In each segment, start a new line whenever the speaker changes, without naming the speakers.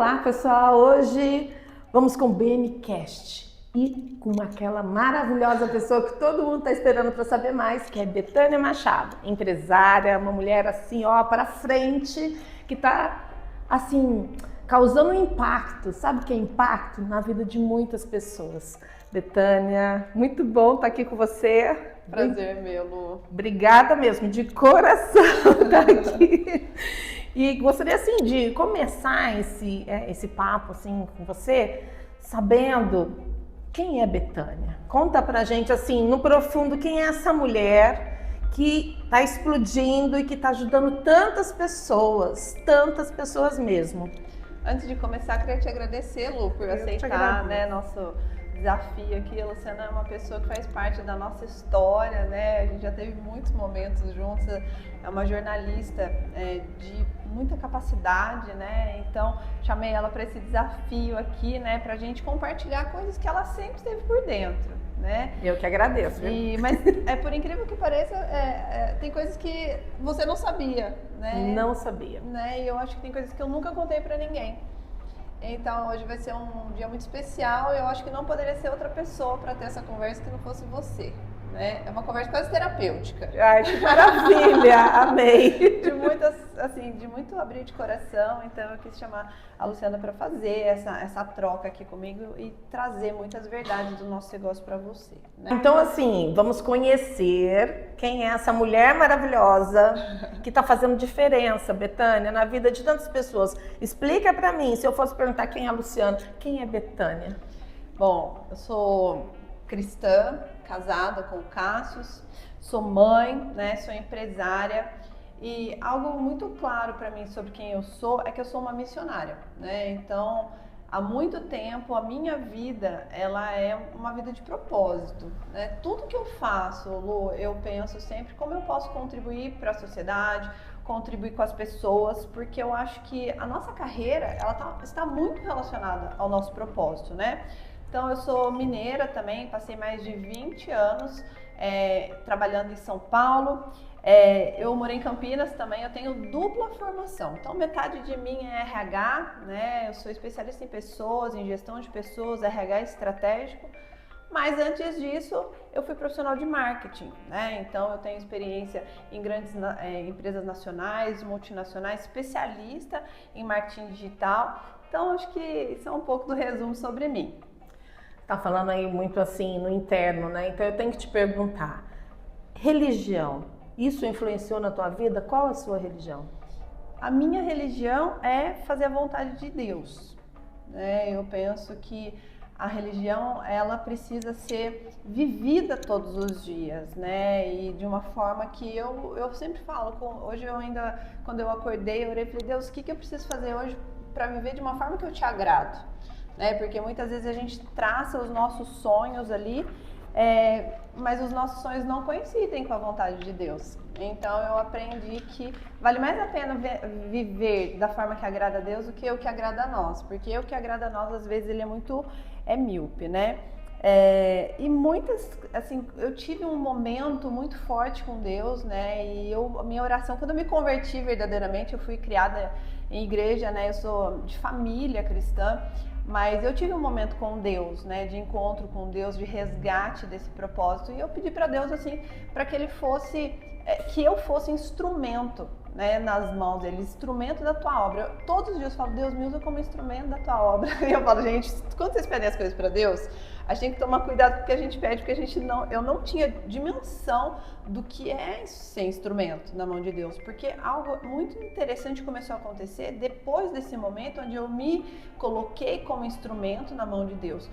Olá, pessoal! Hoje vamos com o BMcast e com aquela maravilhosa pessoa que todo mundo está esperando para saber mais, que é Betânia Machado, empresária, uma mulher assim, ó, para frente, que está assim, causando um impacto. Sabe o que é impacto? Na vida de muitas pessoas. Betânia, muito bom estar aqui com você.
Prazer, meu, Lu.
Obrigada mesmo, de coração estar aqui. E gostaria assim de começar esse papo assim com você, sabendo quem é Betânia. Conta pra gente assim, no profundo, quem é essa mulher que está explodindo e que está ajudando tantas pessoas mesmo.
Antes de começar, queria te agradecer, Lu, por aceitar, né, nosso desafio aqui. A Luciana é uma pessoa que faz parte da nossa história, né? A gente já teve muitos momentos juntos. É uma jornalista de muita capacidade, né? Então, chamei ela para esse desafio aqui, né? Pra gente compartilhar coisas que ela sempre esteve por dentro, né?
Eu que agradeço, viu?
Mas, por incrível que pareça, tem coisas que você não sabia, né?
Não sabia.
Né? E eu acho que tem coisas que eu nunca contei pra ninguém. Então, hoje vai ser um dia muito especial e eu acho que não poderia ser outra pessoa para ter essa conversa que não fosse você, né? É uma conversa quase terapêutica.
Ai, que maravilha! Amei!
De muito abrir de coração. Então, eu quis chamar a Luciana para fazer essa troca aqui comigo e trazer muitas verdades do nosso negócio para você, né?
Então, assim, vamos conhecer quem é essa mulher maravilhosa que está fazendo diferença, Betânia, na vida de tantas pessoas. Explica para mim, se eu fosse perguntar quem é a Luciana, quem é Betânia?
Bom, eu sou cristã, casada com o Cássius, sou mãe, né, sou empresária e algo muito claro para mim sobre quem eu sou é que eu sou uma missionária, né? Então, há muito tempo a minha vida, ela é uma vida de propósito, né? Tudo que eu faço, Lu, eu penso sempre como eu posso contribuir para a sociedade, contribuir com as pessoas, porque eu acho que a nossa carreira, ela está muito relacionada ao nosso propósito, né? Então, eu sou mineira também, passei mais de 20 anos trabalhando em São Paulo. Eu morei em Campinas também, eu tenho dupla formação. Então, metade de mim é RH, né? Eu sou especialista em pessoas, em gestão de pessoas, RH estratégico. Mas antes disso, eu fui profissional de marketing, né? Então, eu tenho experiência em grandes empresas nacionais, multinacionais, especialista em marketing digital. Então, acho que isso é um pouco do resumo sobre mim.
Tá falando aí muito assim no interno, né? Então eu tenho que te perguntar, religião, isso influenciou na tua vida? Qual a sua religião?
A minha religião é fazer a vontade de Deus, né? Eu penso que a religião, ela precisa ser vivida todos os dias, né? E de uma forma que eu sempre falo, hoje eu ainda, quando eu acordei, eu orei e falei, Deus, o que eu preciso fazer hoje para viver de uma forma que eu te agrado? Né? Porque muitas vezes a gente traça os nossos sonhos ali, mas os nossos sonhos não coincidem com a vontade de Deus. Então eu aprendi que vale mais a pena viver da forma que agrada a Deus do que o que agrada a nós, porque o que agrada a nós às vezes ele é míope, né? E assim, eu tive um momento muito forte com Deus, né? E a minha oração, quando eu me converti verdadeiramente, eu fui criada em igreja, né? Eu sou de família cristã. Mas eu tive um momento com Deus, né, de encontro com Deus, de resgate desse propósito, e eu pedi para Deus assim, para que que eu fosse instrumento, né, nas mãos dele, instrumento da tua obra. Todos os dias eu falo, Deus, me usa como instrumento da tua obra. E eu falo, gente, quando vocês pedem as coisas para Deus, a gente tem que tomar cuidado com o que a gente pede, porque eu não tinha dimensão do que é ser instrumento na mão de Deus, porque algo muito interessante começou a acontecer depois desse momento onde eu me coloquei como instrumento na mão de Deus.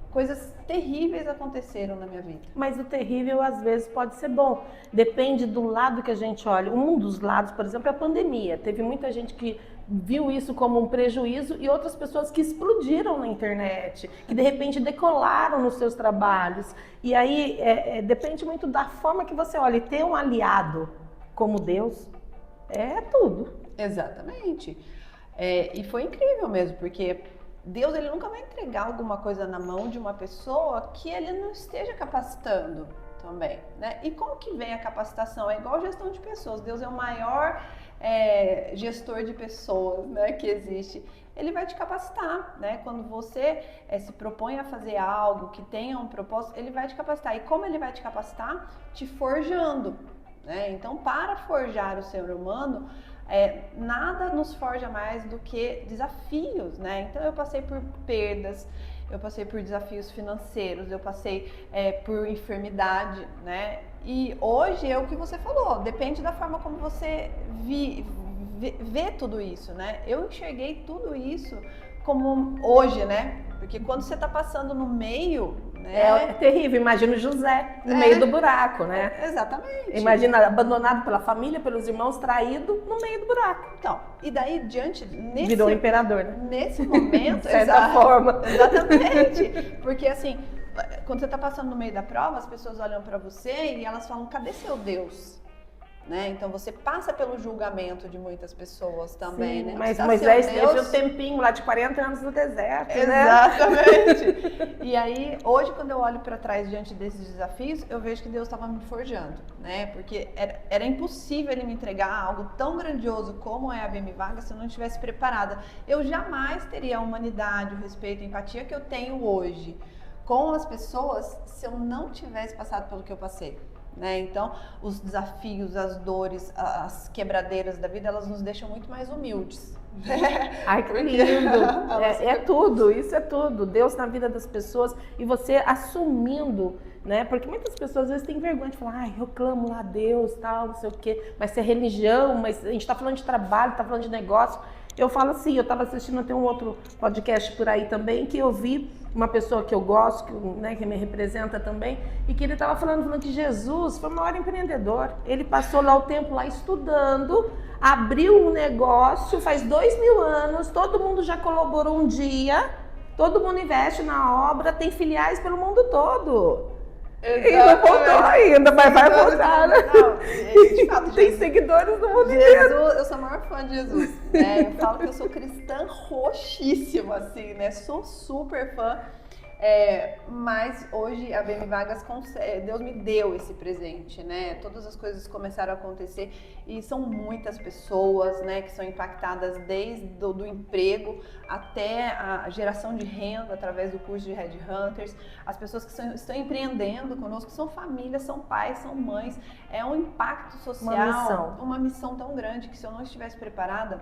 Coisas terríveis aconteceram na minha vida.
Mas o terrível às vezes pode ser bom. Depende do lado que a gente olha. Um dos lados, por exemplo, é a pandemia. Teve muita gente que viu isso como um prejuízo e outras pessoas que explodiram na internet, que de repente decolaram nos seus trabalhos. E aí depende muito da forma que você olha. E ter um aliado como Deus é tudo.
Exatamente. E foi incrível mesmo, porque Deus, ele nunca vai entregar alguma coisa na mão de uma pessoa que ele não esteja capacitando também, né? E como que vem a capacitação? É igual gestão de pessoas. Deus é o maior gestor de pessoas, né, que existe. ele vai te capacitar, né? Quando você se propõe a fazer algo que tenha um propósito, ele vai te capacitar. E como ele vai te capacitar? Te forjando, né? Então, para forjar o ser humano, nada nos forja mais do que desafios, né? Então, eu passei por perdas, eu passei por desafios financeiros, eu passei por enfermidade, né? E hoje é o que você falou, depende da forma como você vê tudo isso, né? Eu enxerguei tudo isso como hoje, né? Porque quando você tá passando no meio, né?
É terrível, imagina o José no meio do buraco, né?
Exatamente.
Imagina abandonado pela família, pelos irmãos, traído no meio do buraco.
Então, e daí
virou imperador, né?
Nesse momento,
de certa forma.
Exatamente. Porque assim, quando você tá passando no meio da prova, as pessoas olham para você e elas falam: cadê seu Deus? Né? Então você passa pelo julgamento de muitas pessoas também,
sim,
né?
Mas Moisés teve um tempinho lá de 40 anos no deserto,
exatamente. Né? E aí, hoje, quando eu olho para trás diante desses desafios, eu vejo que Deus estava me forjando, né? Porque era impossível Ele me entregar algo tão grandioso como é a BM Vagas se eu não estivesse preparada. Eu jamais teria a humanidade, o respeito, a empatia que eu tenho hoje com as pessoas se eu não tivesse passado pelo que eu passei. Né? Então, os desafios, as dores, as quebradeiras da vida, elas nos deixam muito mais humildes.
Ai, que lindo! É tudo, isso é tudo. Deus na vida das pessoas e você assumindo, né? Porque muitas pessoas às vezes têm vergonha de falar: ai, eu clamo lá a Deus, tal, não sei o quê. Mas se é religião, mas a gente tá falando de trabalho, tá falando de negócio. Eu falo assim, eu estava assistindo até um outro podcast por aí também, que eu vi uma pessoa que eu gosto, que me representa também, e que ele estava falando que Jesus foi o maior empreendedor. Ele passou lá o tempo lá estudando, abriu um negócio, faz 2000 anos, todo mundo já colaborou um dia, todo mundo investe na obra, tem filiais pelo mundo todo. Exatamente. E não voltou ainda, mas vai voltar, né?
De fato,
tem seguidores no mundo inteiro.
Eu sou a maior fã de Jesus, né? Eu falo que eu sou cristã roxíssima, assim, né? Sou super fã. Mas hoje a BM Vagas, Deus me deu esse presente, né? Todas as coisas começaram a acontecer e são muitas pessoas, né, que são impactadas desde do emprego até a geração de renda através do curso de Headhunters, as pessoas que estão empreendendo conosco, são famílias, são pais, são mães, é um impacto social, uma missão tão grande que se eu não estivesse preparada,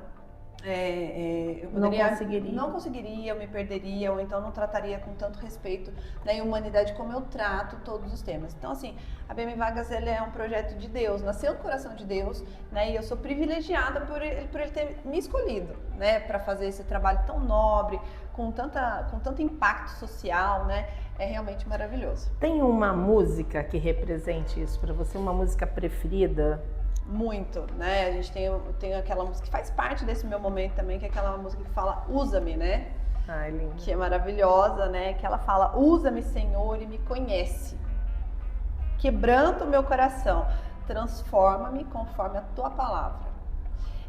eu não conseguiria, eu me perderia, ou então não trataria com tanto respeito, né, e humanidade como eu trato todos os temas. Então, assim, a BM Vagas, ele é um projeto de Deus, nasceu no coração de Deus, né, e eu sou privilegiada por ele ter me escolhido, né, para fazer esse trabalho tão nobre, com tanto impacto social, né, é realmente maravilhoso.
Tem uma música que represente isso para você, uma música preferida?
Muito, né? A gente tem aquela música que faz parte desse meu momento também, que é aquela música que fala Usa-me, né?
Ai, linda.
Que é maravilhosa, né? Que ela fala: usa-me, Senhor, e me conhece. Quebranta o meu coração, transforma-me conforme a tua palavra.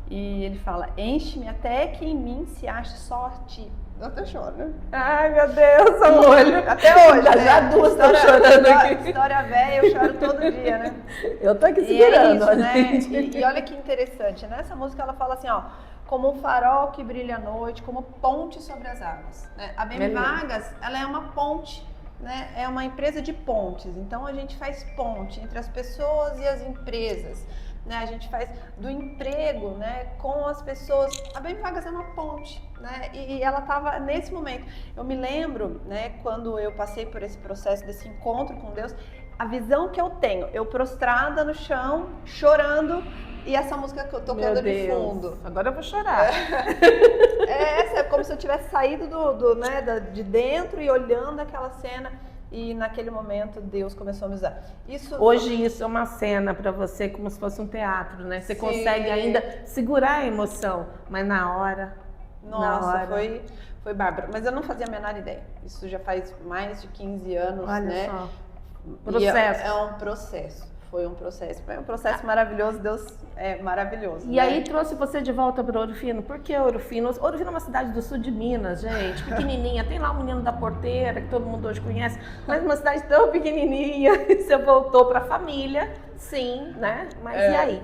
E ele fala: enche-me até que em mim se ache só a ti. Eu até choro, né?
Ai, meu Deus, o olho.
Até hoje, né?
Já duas estão chorando aqui.
História velha, eu choro todo dia, né?
Eu tô aqui segurando.
É isso, né? E olha que interessante, nessa música ela fala assim, ó: como um farol que brilha à noite, como ponte sobre as águas. Né? A BM Vagas, ela é uma ponte, né? É uma empresa de pontes, então a gente faz ponte entre as pessoas e as empresas. Né, a gente faz do emprego, né, com as pessoas. A BM Vagas é uma ponte, né, e ela estava nesse momento. Eu me lembro, né, quando eu passei por esse processo desse encontro com Deus, a visão que eu tenho, eu prostrada no chão, chorando, e essa música tocando de fundo.
Agora eu vou chorar.
É como se eu tivesse saído de dentro e olhando aquela cena. E naquele momento Deus começou a me usar.
Hoje isso é uma cena para você como se fosse um teatro, né? Você consegue ainda segurar a emoção, mas na hora...
Nossa, foi bárbaro. Mas eu não fazia a menor ideia. Isso já faz mais de 15 anos,
olha,
né?
Só. Processo.
É um processo. Foi um processo maravilhoso, Deus é maravilhoso.
E aí trouxe você de volta para Ouro Fino. Por que Ouro Fino? Ouro Fino é uma cidade do sul de Minas, gente, pequenininha. Tem lá o Menino da Porteira, que todo mundo hoje conhece, mas uma cidade tão pequenininha. Você voltou para a família, sim, né? Mas e aí?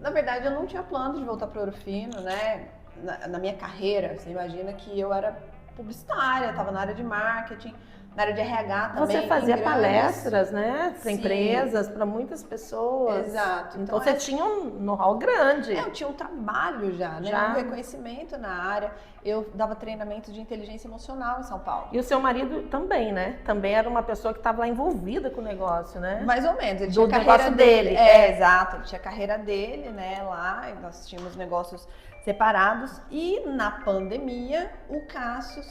Na verdade, eu não tinha plano de voltar para Ouro Fino, né? na minha carreira, você imagina que eu era publicitária, estava na área de marketing, na área de RH também.
Você fazia palestras, né? Para
Sim.
empresas, para muitas pessoas.
Exato.
Então você tinha um know-how grande.
Eu tinha um trabalho já, né? Um reconhecimento na área. Eu dava treinamento de inteligência emocional em São Paulo.
E o seu marido também, né? Também era uma pessoa que estava lá envolvida com o negócio, né?
Mais ou menos. Ele tinha
Do
carreira
negócio
dele.
dele.
Exato. Ele tinha a carreira dele, né? Lá, e nós tínhamos negócios separados. E na pandemia, o Cássio,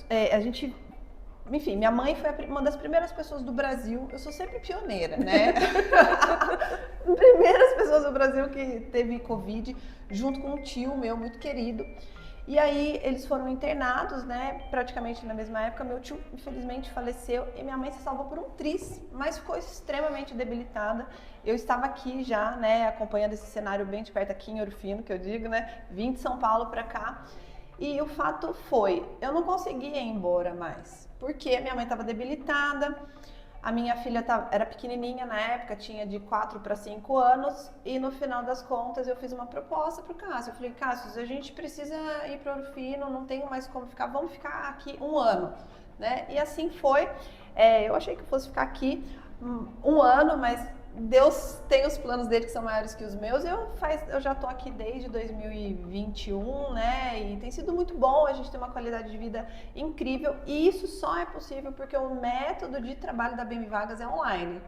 enfim, minha mãe foi uma das primeiras pessoas do Brasil, eu sou sempre pioneira, né? Primeiras pessoas do Brasil que teve Covid, junto com um tio meu muito querido. E aí eles foram internados, né? Praticamente na mesma época. Meu tio, infelizmente, faleceu e minha mãe se salvou por um tris, mas ficou extremamente debilitada. Eu estava aqui já, né? Acompanhando esse cenário bem de perto aqui em Ouro Fino, que eu digo, né? Vim de São Paulo para cá. E o fato foi, eu não conseguia ir embora mais, porque minha mãe estava debilitada, a minha filha era pequenininha na época, tinha de 4 para 5 anos, e no final das contas eu fiz uma proposta para o Cássio. Eu falei, Cássio, a gente precisa ir para Ouro Fino, não tenho mais como ficar, vamos ficar aqui um ano, né? E assim foi. Eu achei que eu fosse ficar aqui um ano, mas Deus tem os planos dele que são maiores que os meus. Eu já tô aqui desde 2021, né? E tem sido muito bom, a gente tem uma qualidade de vida incrível. E isso só é possível porque o método de trabalho da BM Vagas é online.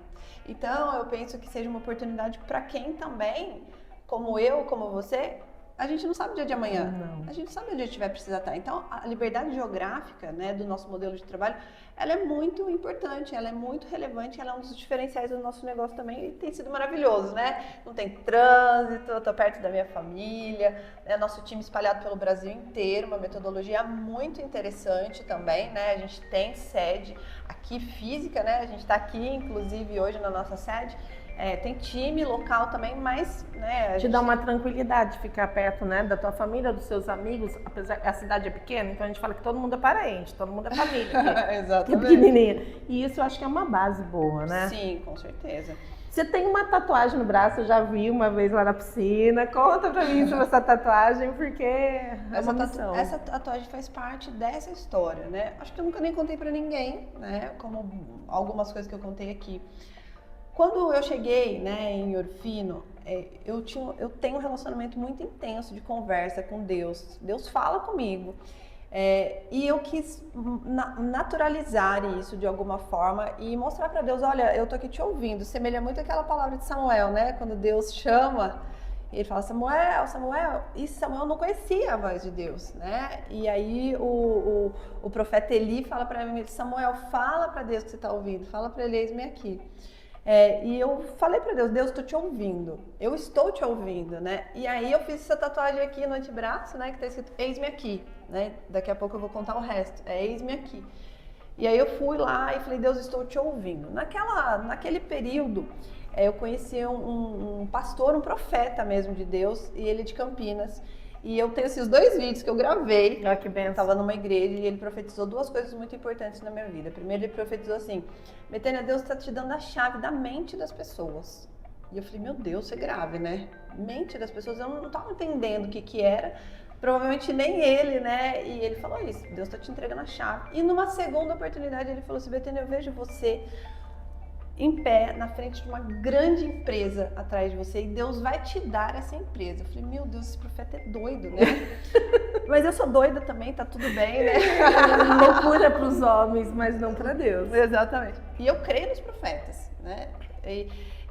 Então, eu penso que seja uma oportunidade para quem também, como eu, como você, a gente não sabe o dia de amanhã.
Não.
A gente sabe onde a gente vai precisar estar. Então, a liberdade geográfica, né, do nosso modelo de trabalho, ela é muito importante, ela é muito relevante, ela é um dos diferenciais do nosso negócio também e tem sido maravilhoso, né? Não tem trânsito, eu tô perto da minha família, né? Nosso time espalhado pelo Brasil inteiro, uma metodologia muito interessante também, né? A gente tem sede aqui física, né? A gente tá aqui, inclusive, hoje na nossa sede. Tem time local também, mas, né,
Te dá uma tranquilidade de ficar perto, né, da tua família, dos seus amigos, apesar que a cidade é pequena, então a gente fala que todo mundo é parente, todo mundo é família.
Exatamente.
Que é pequenininha. E isso eu acho que é uma base boa, né?
Sim, com certeza.
Você tem uma tatuagem no braço, eu já vi uma vez lá na piscina. Conta pra mim sobre essa tatuagem, porque é uma missão.
Essa tatuagem faz parte dessa história, né? Acho que eu nunca nem contei pra ninguém, né? Como algumas coisas que eu contei aqui. Quando eu cheguei, né, em Ouro Fino, eu tenho um relacionamento muito intenso de conversa com Deus. Deus fala comigo. E eu quis naturalizar isso de alguma forma e mostrar para Deus, olha, eu tô aqui te ouvindo. Semelha muito aquela palavra de Samuel, né? Quando Deus chama, ele fala, Samuel, Samuel. E Samuel não conhecia a voz de Deus, né? E aí o profeta Eli fala para mim, Samuel, fala para Deus que você tá ouvindo. Fala para ele, eis-me aqui. E eu falei pra Deus, estou te ouvindo, eu estou te ouvindo, né? E aí eu fiz essa tatuagem aqui no antebraço, né? Que tá escrito, eis-me aqui, né? Daqui a pouco eu vou contar o resto, eis-me aqui. E aí eu fui lá e falei, Deus, estou te ouvindo. Naquele período, eu conheci um pastor, um profeta mesmo de Deus, e ele é de Campinas. E eu tenho esses 2 vídeos que eu gravei.
Olha que benção.
Eu estava numa igreja e ele profetizou 2 coisas muito importantes na minha vida. Primeiro, ele profetizou assim, Betânia, Deus está te dando a chave da mente das pessoas. E eu falei, meu Deus, isso é grave, né? Mente das pessoas, eu não estava entendendo o que era. Provavelmente nem ele, né? E ele falou isso, Deus está te entregando a chave. E numa segunda oportunidade, ele falou assim, Betânia, eu vejo você em pé, na frente de uma grande empresa atrás de você e Deus vai te dar essa empresa. Eu falei, meu Deus, esse profeta é doido, né? Mas eu sou doida também, tá tudo bem, né?
Loucura para os homens, mas não para Deus.
Exatamente. E eu creio nos profetas, né?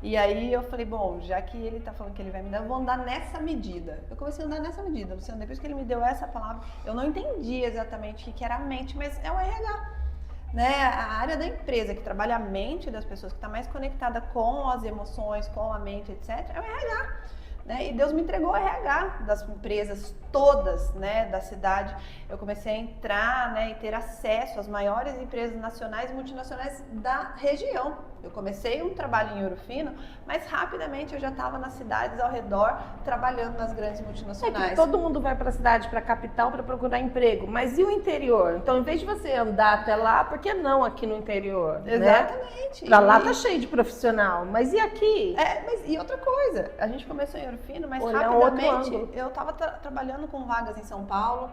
E aí eu falei, bom, já que ele tá falando que ele vai me dar, eu vou andar nessa medida. Eu comecei a andar nessa medida, Luciano. Depois que ele me deu essa palavra, eu não entendi exatamente o que era a mente, mas é o RH. Né, a área da empresa que trabalha a mente das pessoas, que está mais conectada com as emoções, com a mente, etc., é o RH. Né? E Deus me entregou o RH das empresas todas, né, da cidade. Eu comecei a entrar, né, e ter acesso às maiores empresas nacionais e multinacionais da região. Eu comecei um trabalho em Ouro Fino, mas rapidamente eu já estava nas cidades ao redor, trabalhando nas grandes multinacionais.
Todo mundo vai para a cidade, para a capital, para procurar emprego. Mas e o interior? Então, em vez de você andar até lá, por que não aqui no interior?
Exatamente.
Né? Para lá tá cheio de profissional, mas e aqui?
E outra coisa, a gente começou em Ouro Fino, mas
Olhar outro
rapidamente
ângulo.
eu estava trabalhando com vagas em São Paulo,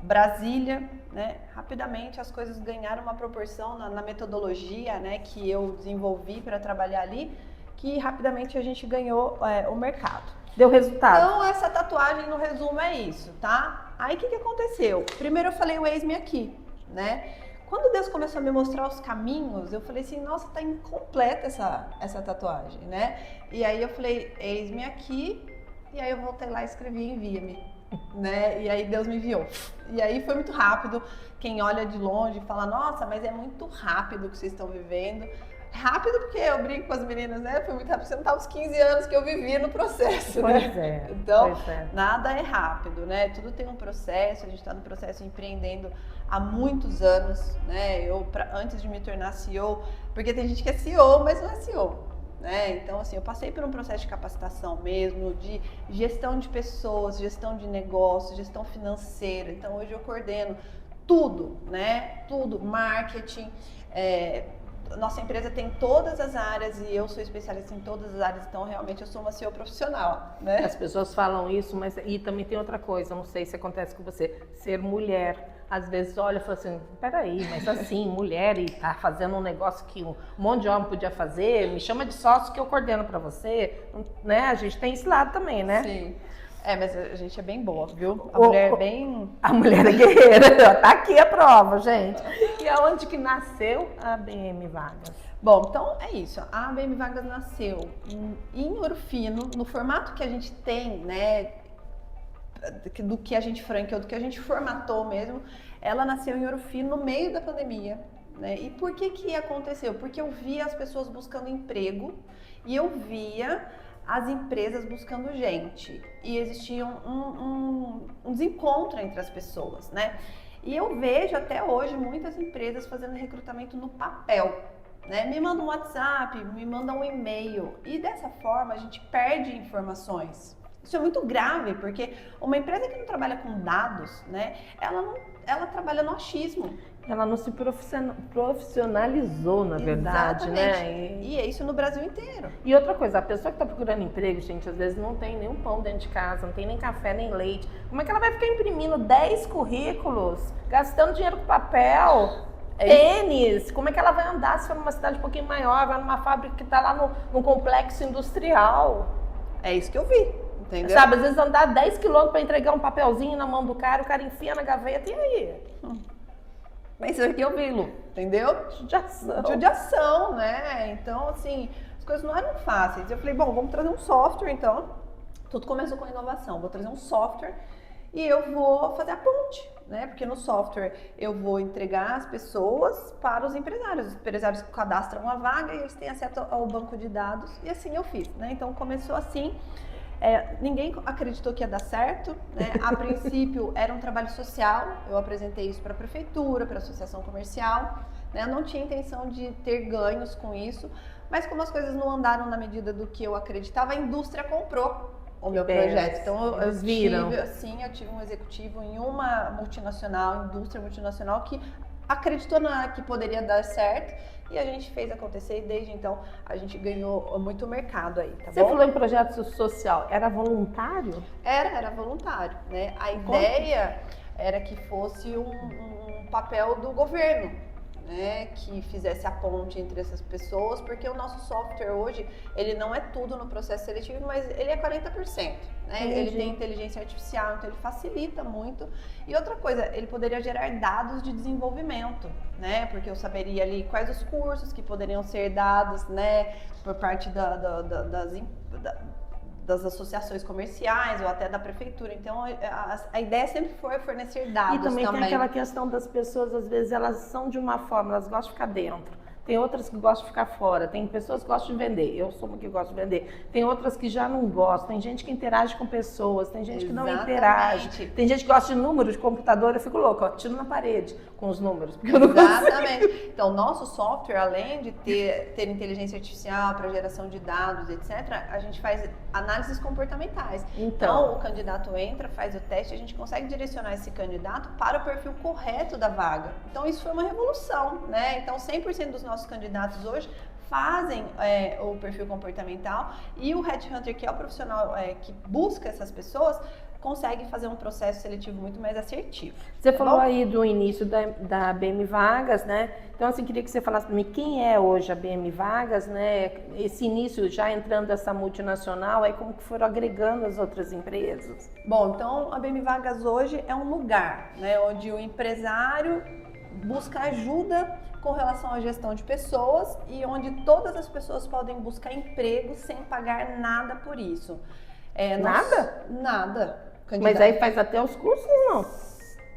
Brasília, né? Rapidamente as coisas ganharam uma proporção na metodologia, né, que eu desenvolvi para trabalhar ali, que rapidamente a gente ganhou o mercado.
Deu resultado.
Então, essa tatuagem, no resumo, é isso, tá? Aí, o que aconteceu? Primeiro eu falei o eis-me aqui, né? Quando Deus começou a me mostrar os caminhos, eu falei assim, nossa, tá incompleta essa tatuagem, né? E aí eu falei, eis-me aqui, e aí eu voltei lá e escrevi, envia-me, né? E aí Deus me enviou. E aí foi muito rápido. Quem olha de longe fala, nossa, mas é muito rápido o que vocês estão vivendo. Rápido porque eu brinco com as meninas, né? Foi muito rápido, você não tá os 15 anos que eu vivi no processo, né?
Pois é.
Então,
pois é.
nada é rápido, né? Tudo tem um processo, a gente tá no processo empreendendo há muitos anos, né? Antes de me tornar CEO, porque tem gente que é CEO, mas não é CEO, né? Então, assim, eu passei por um processo de capacitação mesmo, de gestão de pessoas, gestão de negócios, gestão financeira. Então, hoje eu coordeno tudo, né? Tudo, marketing, nossa empresa tem todas as áreas e eu sou especialista em todas as áreas, então realmente eu sou uma CEO profissional, né?
As pessoas falam isso, mas e também tem outra coisa, não sei se acontece com você, ser mulher. Às vezes olha e fala assim, peraí, mas assim, mulher e tá fazendo um negócio que um monte de homem podia fazer, me chama de sócio que eu coordeno pra você, né? A gente tem esse lado também, né?
Sim. Mas a gente é bem boa, viu? A mulher é bem...
A mulher é guerreira, tá aqui a prova, gente. E aonde que nasceu a BM Vagas?
Bom, então é isso. A BM Vagas nasceu em Ouro Fino, no formato que a gente tem, né? Do que a gente franqueou, do que a gente formatou mesmo. Ela nasceu em Ouro Fino no meio da pandemia, né? E por que aconteceu? Porque eu via as pessoas buscando emprego e eu via as empresas buscando gente e existia um desencontro entre as pessoas, né? E eu vejo até hoje muitas empresas fazendo recrutamento no papel, né? Me manda um WhatsApp, me manda um e-mail e dessa forma a gente perde informações. Isso é muito grave, porque uma empresa que não trabalha com dados, né? Ela trabalha no achismo.
Ela não se profissionalizou, na verdade, né?
E é isso no Brasil inteiro.
E outra coisa, a pessoa que está procurando emprego, gente, às vezes não tem nenhum pão dentro de casa, não tem nem café, nem leite. Como é que ela vai ficar imprimindo 10 currículos, gastando dinheiro com papel, tênis? Como é que ela vai andar se for numa cidade um pouquinho maior, vai numa fábrica que está lá no complexo industrial?
É isso que eu vi, entendeu?
Sabe, às vezes andar 10 quilômetros para entregar um papelzinho na mão do cara, o cara enfia na gaveta, e aí?
Mas isso aqui eu vi, Lu, entendeu? Judiação, né? Então, assim, as coisas não eram fáceis. Eu falei, bom, vamos trazer um software, então. Tudo começou com inovação. Vou trazer um software e eu vou fazer a ponte, né? Porque no software eu vou entregar as pessoas para os empresários. Os empresários cadastram uma vaga e eles têm acesso ao banco de dados. E assim eu fiz, né? Então, começou assim. Ninguém acreditou que ia dar certo, né? A princípio era um trabalho social, eu apresentei isso para a prefeitura, para a associação comercial, né? Eu não tinha intenção de ter ganhos com isso, mas como as coisas não andaram na medida do que eu acreditava, a indústria comprou o meu projeto. Então eu tive um executivo em uma multinacional, indústria multinacional, que acreditou que poderia dar certo. E a gente fez acontecer e desde então a gente ganhou muito mercado aí, tá
Você
bom?
falou em projeto social, era voluntário?
Era voluntário, né? A ideia era que fosse um papel do governo, né? Que fizesse a ponte entre essas pessoas, porque o nosso software hoje, ele não é tudo no processo seletivo, mas ele é 40%, né? Ele tem inteligência artificial, então ele facilita muito. E outra coisa, ele poderia gerar dados de desenvolvimento, né? Porque eu saberia ali quais os cursos que poderiam ser dados, né? Por parte das associações comerciais ou até da prefeitura. Então, a ideia sempre foi fornecer dados também.
E também tem aquela questão das pessoas, às vezes, elas são de uma forma, elas gostam de ficar dentro. Tem outras que gostam de ficar fora, tem pessoas que gostam de vender, eu sou uma que gosto de vender. Tem outras que já não gostam, tem gente que interage com pessoas, tem gente que não interage. Tem gente que gosta de números de computador, eu fico louca, tiro na parede com os números. Porque eu não
Exatamente. Então, nosso software, além de ter inteligência artificial para geração de dados, etc., a gente faz análises comportamentais. Então, o candidato entra, faz o teste, a gente consegue direcionar esse candidato para o perfil correto da vaga. Então, isso foi uma revolução, né? Então, 100% dos nossos candidatos hoje fazem o perfil comportamental e o Headhunter, que é o profissional que busca essas pessoas, consegue fazer um processo seletivo muito mais assertivo.
Você falou aí do início da BM Vagas, né? Então, assim, queria que você falasse para mim quem é hoje a BM Vagas, né? Esse início já entrando essa multinacional, aí como que foram agregando as outras empresas?
Bom, então a BM Vagas hoje é um lugar, né, onde o empresário busca ajuda com relação à gestão de pessoas e onde todas as pessoas podem buscar emprego sem pagar nada por isso.
Nada?
Nada.
Mas aí faz até os cursos, não?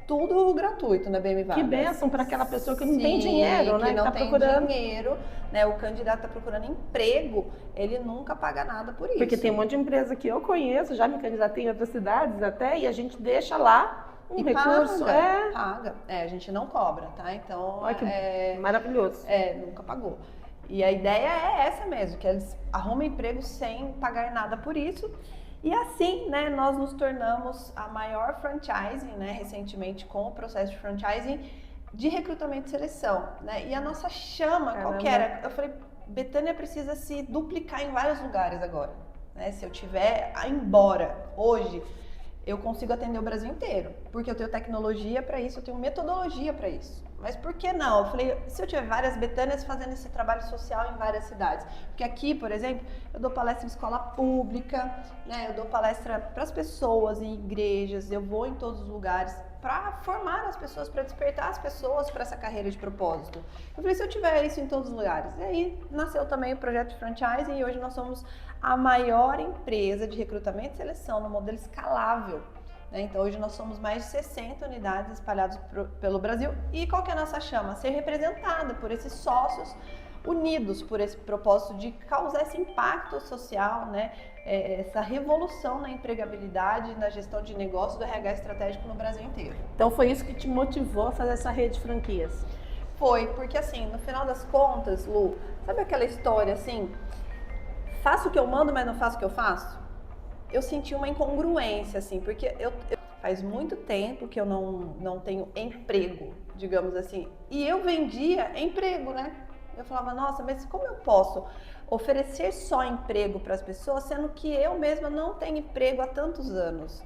Tudo gratuito na BM Vagas.
Que bênção para aquela pessoa que não tem dinheiro, né?
Que não
tá
tem
procurando
dinheiro, né? O candidato está procurando emprego, ele nunca paga nada por isso.
Porque tem um monte de empresa que eu conheço, já me candidatei em outras cidades até, e a gente deixa lá um recurso.
Paga. A gente não cobra, tá? Então,
olha que maravilhoso.
Nunca pagou. E a ideia é essa mesmo, que eles arrumam emprego sem pagar nada por isso. E assim, né, nós nos tornamos a maior franchising, né, recentemente com o processo de franchising de recrutamento e seleção, né? E a nossa chama, qual que era? Eu falei, Betânia precisa se duplicar em vários lugares agora, né? Se eu tiver embora hoje, eu consigo atender o Brasil inteiro, porque eu tenho tecnologia para isso, eu tenho metodologia para isso. Mas por que não? Eu falei, se eu tiver várias Betânias fazendo esse trabalho social em várias cidades, porque aqui, por exemplo, eu dou palestra em escola pública, né? Eu dou palestra para as pessoas em igrejas, eu vou em todos os lugares para formar as pessoas, para despertar as pessoas para essa carreira de propósito. Eu falei, se eu tiver isso em todos os lugares. E aí nasceu também o projeto de franchising e hoje nós somos a maior empresa de recrutamento e seleção no modelo escalável. Então hoje nós somos mais de 60 unidades espalhadas pelo Brasil. E qual que é a nossa chama? Ser representada por esses sócios unidos por esse propósito de causar esse impacto social, né? Essa revolução na empregabilidade, na gestão de negócios do RH estratégico no Brasil inteiro.
Então foi isso que te motivou a fazer essa rede de franquias?
Foi, porque assim, no final das contas, Lu, sabe aquela história assim, faço o que eu mando, mas não faço o que eu faço? Eu senti uma incongruência, assim, porque faz muito tempo que eu não tenho emprego, digamos assim, e eu vendia emprego, né? Eu falava, nossa, mas como eu posso oferecer só emprego para as pessoas, sendo que eu mesma não tenho emprego há tantos anos?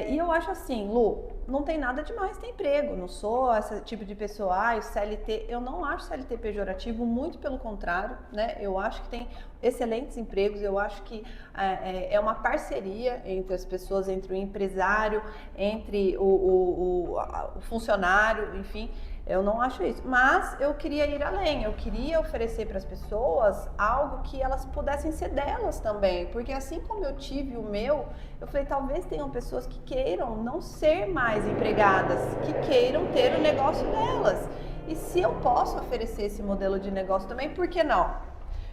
E eu acho assim, Lu, não tem nada demais ter emprego, não sou esse tipo de pessoa, o CLT, eu não acho CLT pejorativo, muito pelo contrário, né? Eu acho que tem excelentes empregos, eu acho que é uma parceria entre as pessoas, entre o empresário, entre o funcionário, enfim. Eu não acho isso, mas eu queria ir além, eu queria oferecer para as pessoas algo que elas pudessem ser delas também, porque assim como eu tive o meu, eu falei, talvez tenham pessoas que queiram não ser mais empregadas, que queiram ter o negócio delas. E se eu posso oferecer esse modelo de negócio também, por que não?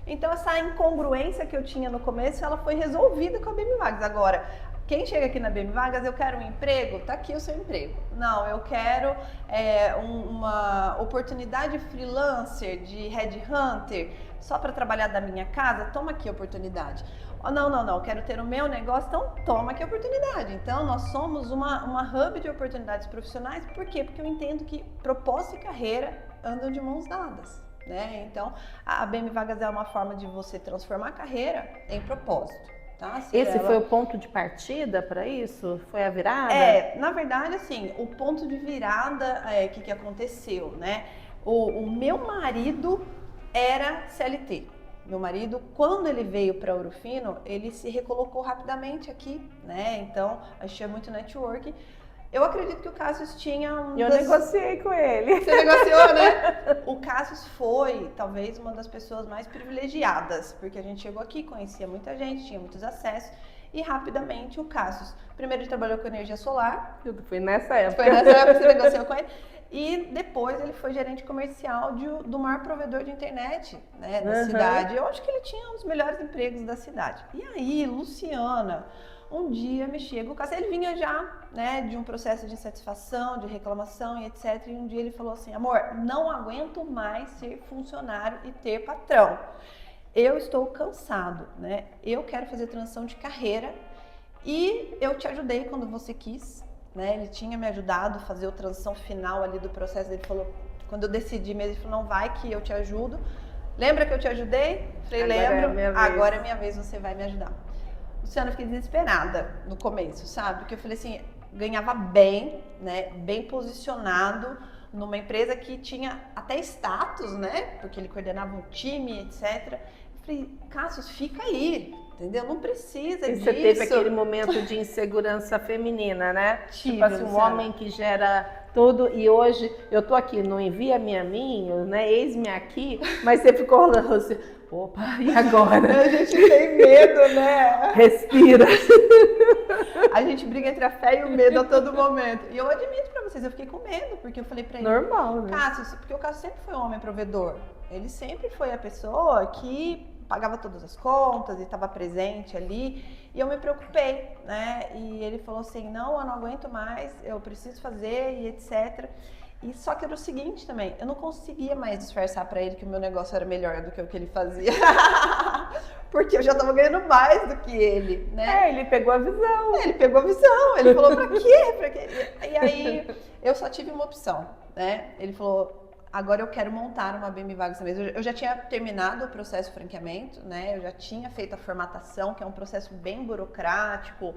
Então essa incongruência que eu tinha no começo, ela foi resolvida com a BM Vagas. Agora, quem chega aqui na BM Vagas, eu quero um emprego, tá aqui o seu emprego. Não, eu quero uma oportunidade freelancer de headhunter só para trabalhar da minha casa, toma aqui a oportunidade. Oh, não, quero ter o meu negócio, então toma aqui a oportunidade. Então nós somos uma hub de oportunidades profissionais, por quê? Porque eu entendo que propósito e carreira andam de mãos dadas. Né? Então a BM Vagas é uma forma de você transformar a carreira em propósito. Tá?
Esse foi o ponto de partida para isso? Foi a virada?
Na verdade, assim, o ponto de virada, que aconteceu, né? O meu marido era CLT. Meu marido, quando ele veio para Ouro Fino, ele se recolocou rapidamente aqui, né? Então, a gente tinha muito network. Eu acredito que o Cassius tinha
Eu negociei com ele.
Você negociou, né? O Cassius foi, talvez, uma das pessoas mais privilegiadas, porque a gente chegou aqui, conhecia muita gente, tinha muitos acessos, e rapidamente o Cassius, primeiro ele trabalhou com energia solar.
Foi nessa época.
Foi nessa época que você negociou com ele. E depois ele foi gerente comercial do maior provedor de internet, né, da cidade. Eu acho que ele tinha um dos melhores empregos da cidade. E aí, Luciana... Um dia me chega o Cassius, ele vinha já, né, de um processo de insatisfação, de reclamação e etc. E um dia ele falou assim, amor, não aguento mais ser funcionário e ter patrão. Eu estou cansado, né? Eu quero fazer transição de carreira e eu te ajudei quando você quis, né? Ele tinha me ajudado a fazer a transição final ali do processo. Ele falou, quando eu decidi mesmo, ele falou, não vai que eu te ajudo. Lembra que eu te ajudei? Falei, lembro, agora é minha vez, você vai me ajudar. Luciana, eu fiquei desesperada no começo, sabe? Porque eu falei assim, ganhava bem, né? Bem posicionado numa empresa que tinha até status, né? Porque ele coordenava um time, etc. Eu falei, Cassius, fica aí, entendeu? Não precisa disso.
Você teve aquele momento de insegurança feminina, né?
Tive,
tipo assim, um homem que gera tudo, e hoje eu tô aqui, não envia-me a mim, né? Eis-me aqui, mas você ficou assim, opa, e agora?
A gente tem medo, né?
Respira.
A gente briga entre a fé e o medo a todo momento. E eu admito pra vocês, eu fiquei com medo, porque eu falei pra ele,
normal, né?
Cassius, porque o Cassius sempre foi um homem provedor. Ele sempre foi a pessoa que pagava todas as contas e estava presente ali, e eu me preocupei, né? E ele falou assim, não, eu não aguento mais, eu preciso fazer e etc. E só que era o seguinte também, eu não conseguia mais disfarçar para ele que o meu negócio era melhor do que o que ele fazia, porque eu já estava ganhando mais do que ele, né?
Ele pegou a visão.
Ele pegou a visão, ele falou, pra quê? Pra quê? E aí, eu só tive uma opção, né? Ele falou, agora eu quero montar uma BM Vagas também. Eu já tinha terminado o processo de franqueamento, né? Eu já tinha feito a formatação, que é um processo bem burocrático,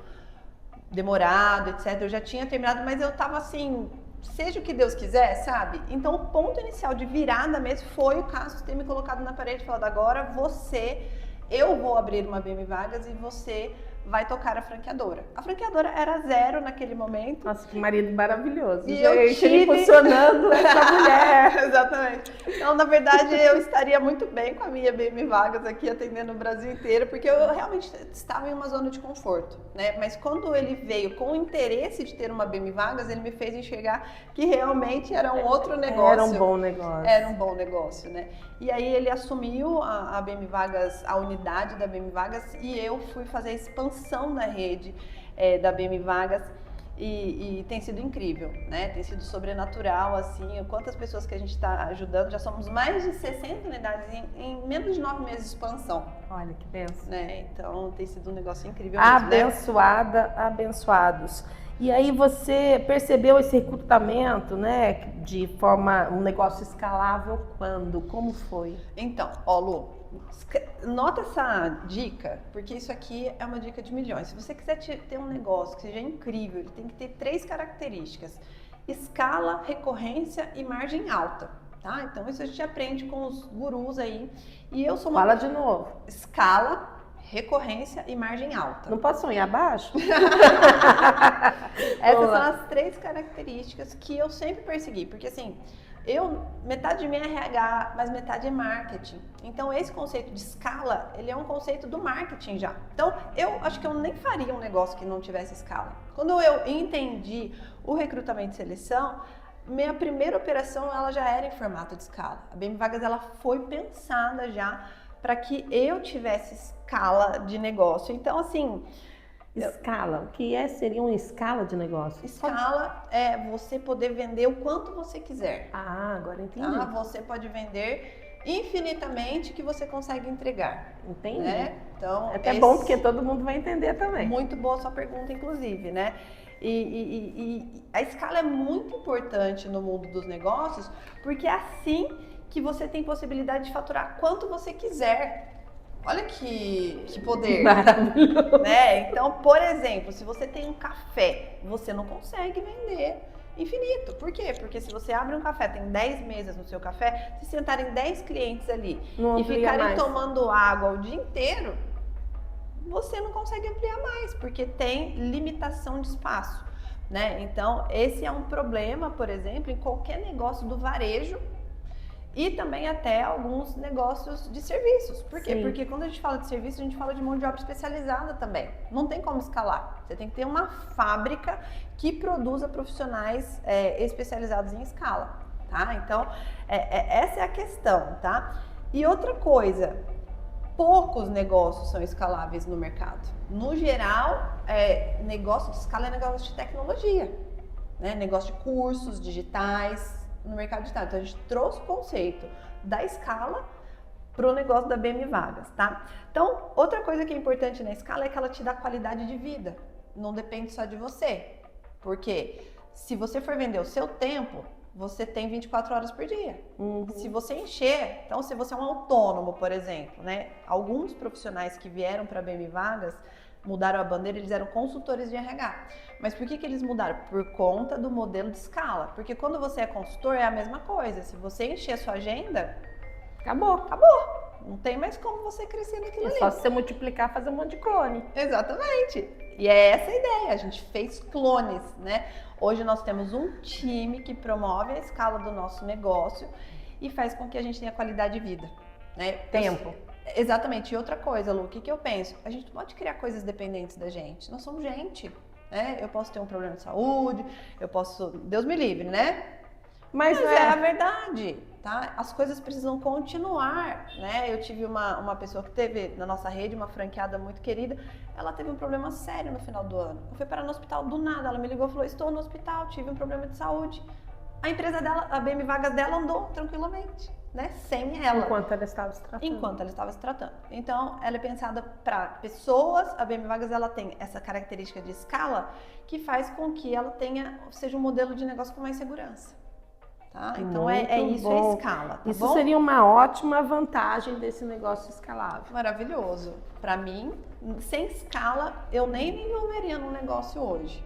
demorado, etc. Eu já tinha terminado, mas eu tava assim, seja o que Deus quiser, sabe? Então o ponto inicial de virada mesmo foi o Cassius ter me colocado na parede e falado, agora eu vou abrir uma BM Vagas e você vai tocar a franqueadora. A franqueadora era 0 naquele momento.
Nossa, que marido maravilhoso.
E
gente,
eu tive...
impulsionando essa mulher.
Exatamente. Então, na verdade, eu estaria muito bem com a minha BM Vagas aqui, atendendo o Brasil inteiro, porque eu realmente estava em uma zona de conforto, né? Mas quando ele veio com o interesse de ter uma BM Vagas, ele me fez enxergar que realmente era um outro negócio.
Era um bom negócio.
Era um bom negócio, né? E aí ele assumiu a BM Vagas, a unidade da BM Vagas, e eu fui fazer a expansão da rede da BM Vagas e tem sido incrível, né? Tem sido sobrenatural, assim, quantas pessoas que a gente está ajudando, já somos mais de 60 unidades em menos de 9 meses de expansão.
Olha que benção.
Né? Então tem sido um negócio incrível.
Abençoada, mesmo, né? Abençoados. E aí você percebeu esse recrutamento, né, de forma, um negócio escalável quando? Como foi?
Então, ó, Lu, nota essa dica, porque isso aqui é uma dica de milhões. Se você quiser ter um negócio que seja incrível, ele tem que ter 3 características: escala, recorrência e margem alta, tá? Então isso a gente aprende com os gurus aí. E eu sou uma...
Fala de novo.
Escala, recorrência e margem alta.
Não posso sonhar abaixo?
Essas são as 3 características que eu sempre persegui, porque assim, metade de mim é RH, mas metade é marketing. Então esse conceito de escala, ele é um conceito do marketing já. Então eu acho que eu nem faria um negócio que não tivesse escala. Quando eu entendi o recrutamento e seleção, minha primeira operação ela já era em formato de escala. A BM Vagas ela foi pensada já para que eu tivesse escala de negócio. Então assim,
escala, o que seria uma escala de negócio?
Escala é você poder vender o quanto você quiser.
Ah, agora entendi.
Tá? Você pode vender infinitamente que você consegue entregar.
Entendi.
Né? Então,
é até bom porque todo mundo vai entender também.
Muito boa a sua pergunta, inclusive, né? E a escala é muito importante no mundo dos negócios, porque é assim que você tem possibilidade de faturar quanto você quiser. Olha que poder.
Maravilhoso.
Né? Então, por exemplo, se você tem um café, você não consegue vender infinito. Por quê? Porque se você abre um café, tem 10 mesas no seu café, se sentarem 10 clientes ali
não
e ficarem
mais.
tomando água o dia inteiro, você não consegue ampliar mais, porque tem limitação de espaço, né? Então, esse é um problema, por exemplo, em qualquer negócio do varejo e também até alguns negócios de serviços. Por quê?
Sim.
Porque quando a gente fala de serviço, a gente fala de mão de obra especializada também. Não tem como escalar. Você tem que ter uma fábrica que produza profissionais especializados em escala, tá? Então, essa é a questão, tá? E outra coisa, poucos negócios são escaláveis no mercado. No geral, negócio de escala é negócio de tecnologia, né? Negócio de cursos digitais, no mercado digital. Então a gente trouxe o conceito da escala para o negócio da BM Vagas, tá? Então, outra coisa que é importante na escala é que ela te dá qualidade de vida. Não depende só de você. Porque se você for vender o seu tempo, você tem 24 horas por dia.
Uhum.
Se você encher, então se você é um autônomo, por exemplo, né? Alguns profissionais que vieram para a BM Vagas mudaram a bandeira, eles eram consultores de RH. Mas por que eles mudaram? Por conta do modelo de escala. Porque quando você é consultor é a mesma coisa. Se você encher a sua agenda,
Acabou.
não tem mais como você crescer naquilo
É
ali.
só se você multiplicar, fazer um monte de clone.
Exatamente. E é essa a ideia. A gente fez clones, né? Hoje nós temos um time que promove a escala do nosso negócio e faz com que a gente tenha qualidade de vida, né?
Tempo.
Exatamente. E outra coisa, Lu, o que eu penso? A gente não pode criar coisas dependentes da gente. Nós somos gente, né? Eu posso ter um problema de saúde, eu posso... Deus me livre, né? Mas é a verdade, tá? As coisas precisam continuar, né? Eu tive uma pessoa que teve na nossa rede, uma franqueada muito querida, ela teve um problema sério no final do ano. Eu fui parar no hospital do nada, ela me ligou e falou, estou no hospital, tive um problema de saúde. A empresa dela, a BM Vagas dela andou tranquilamente, né? Sem ela.
Enquanto ela estava se tratando.
Enquanto ela estava se tratando. Então, ela é pensada para pessoas, a BM Vagas ela tem essa característica de escala que faz com que ela seja um modelo de negócio com mais segurança. Tá? Então, é isso, é escala. Tá
Isso
bom?
seria uma ótima vantagem desse negócio escalável.
Maravilhoso. Para mim, sem escala, eu nem me envolveria num negócio hoje.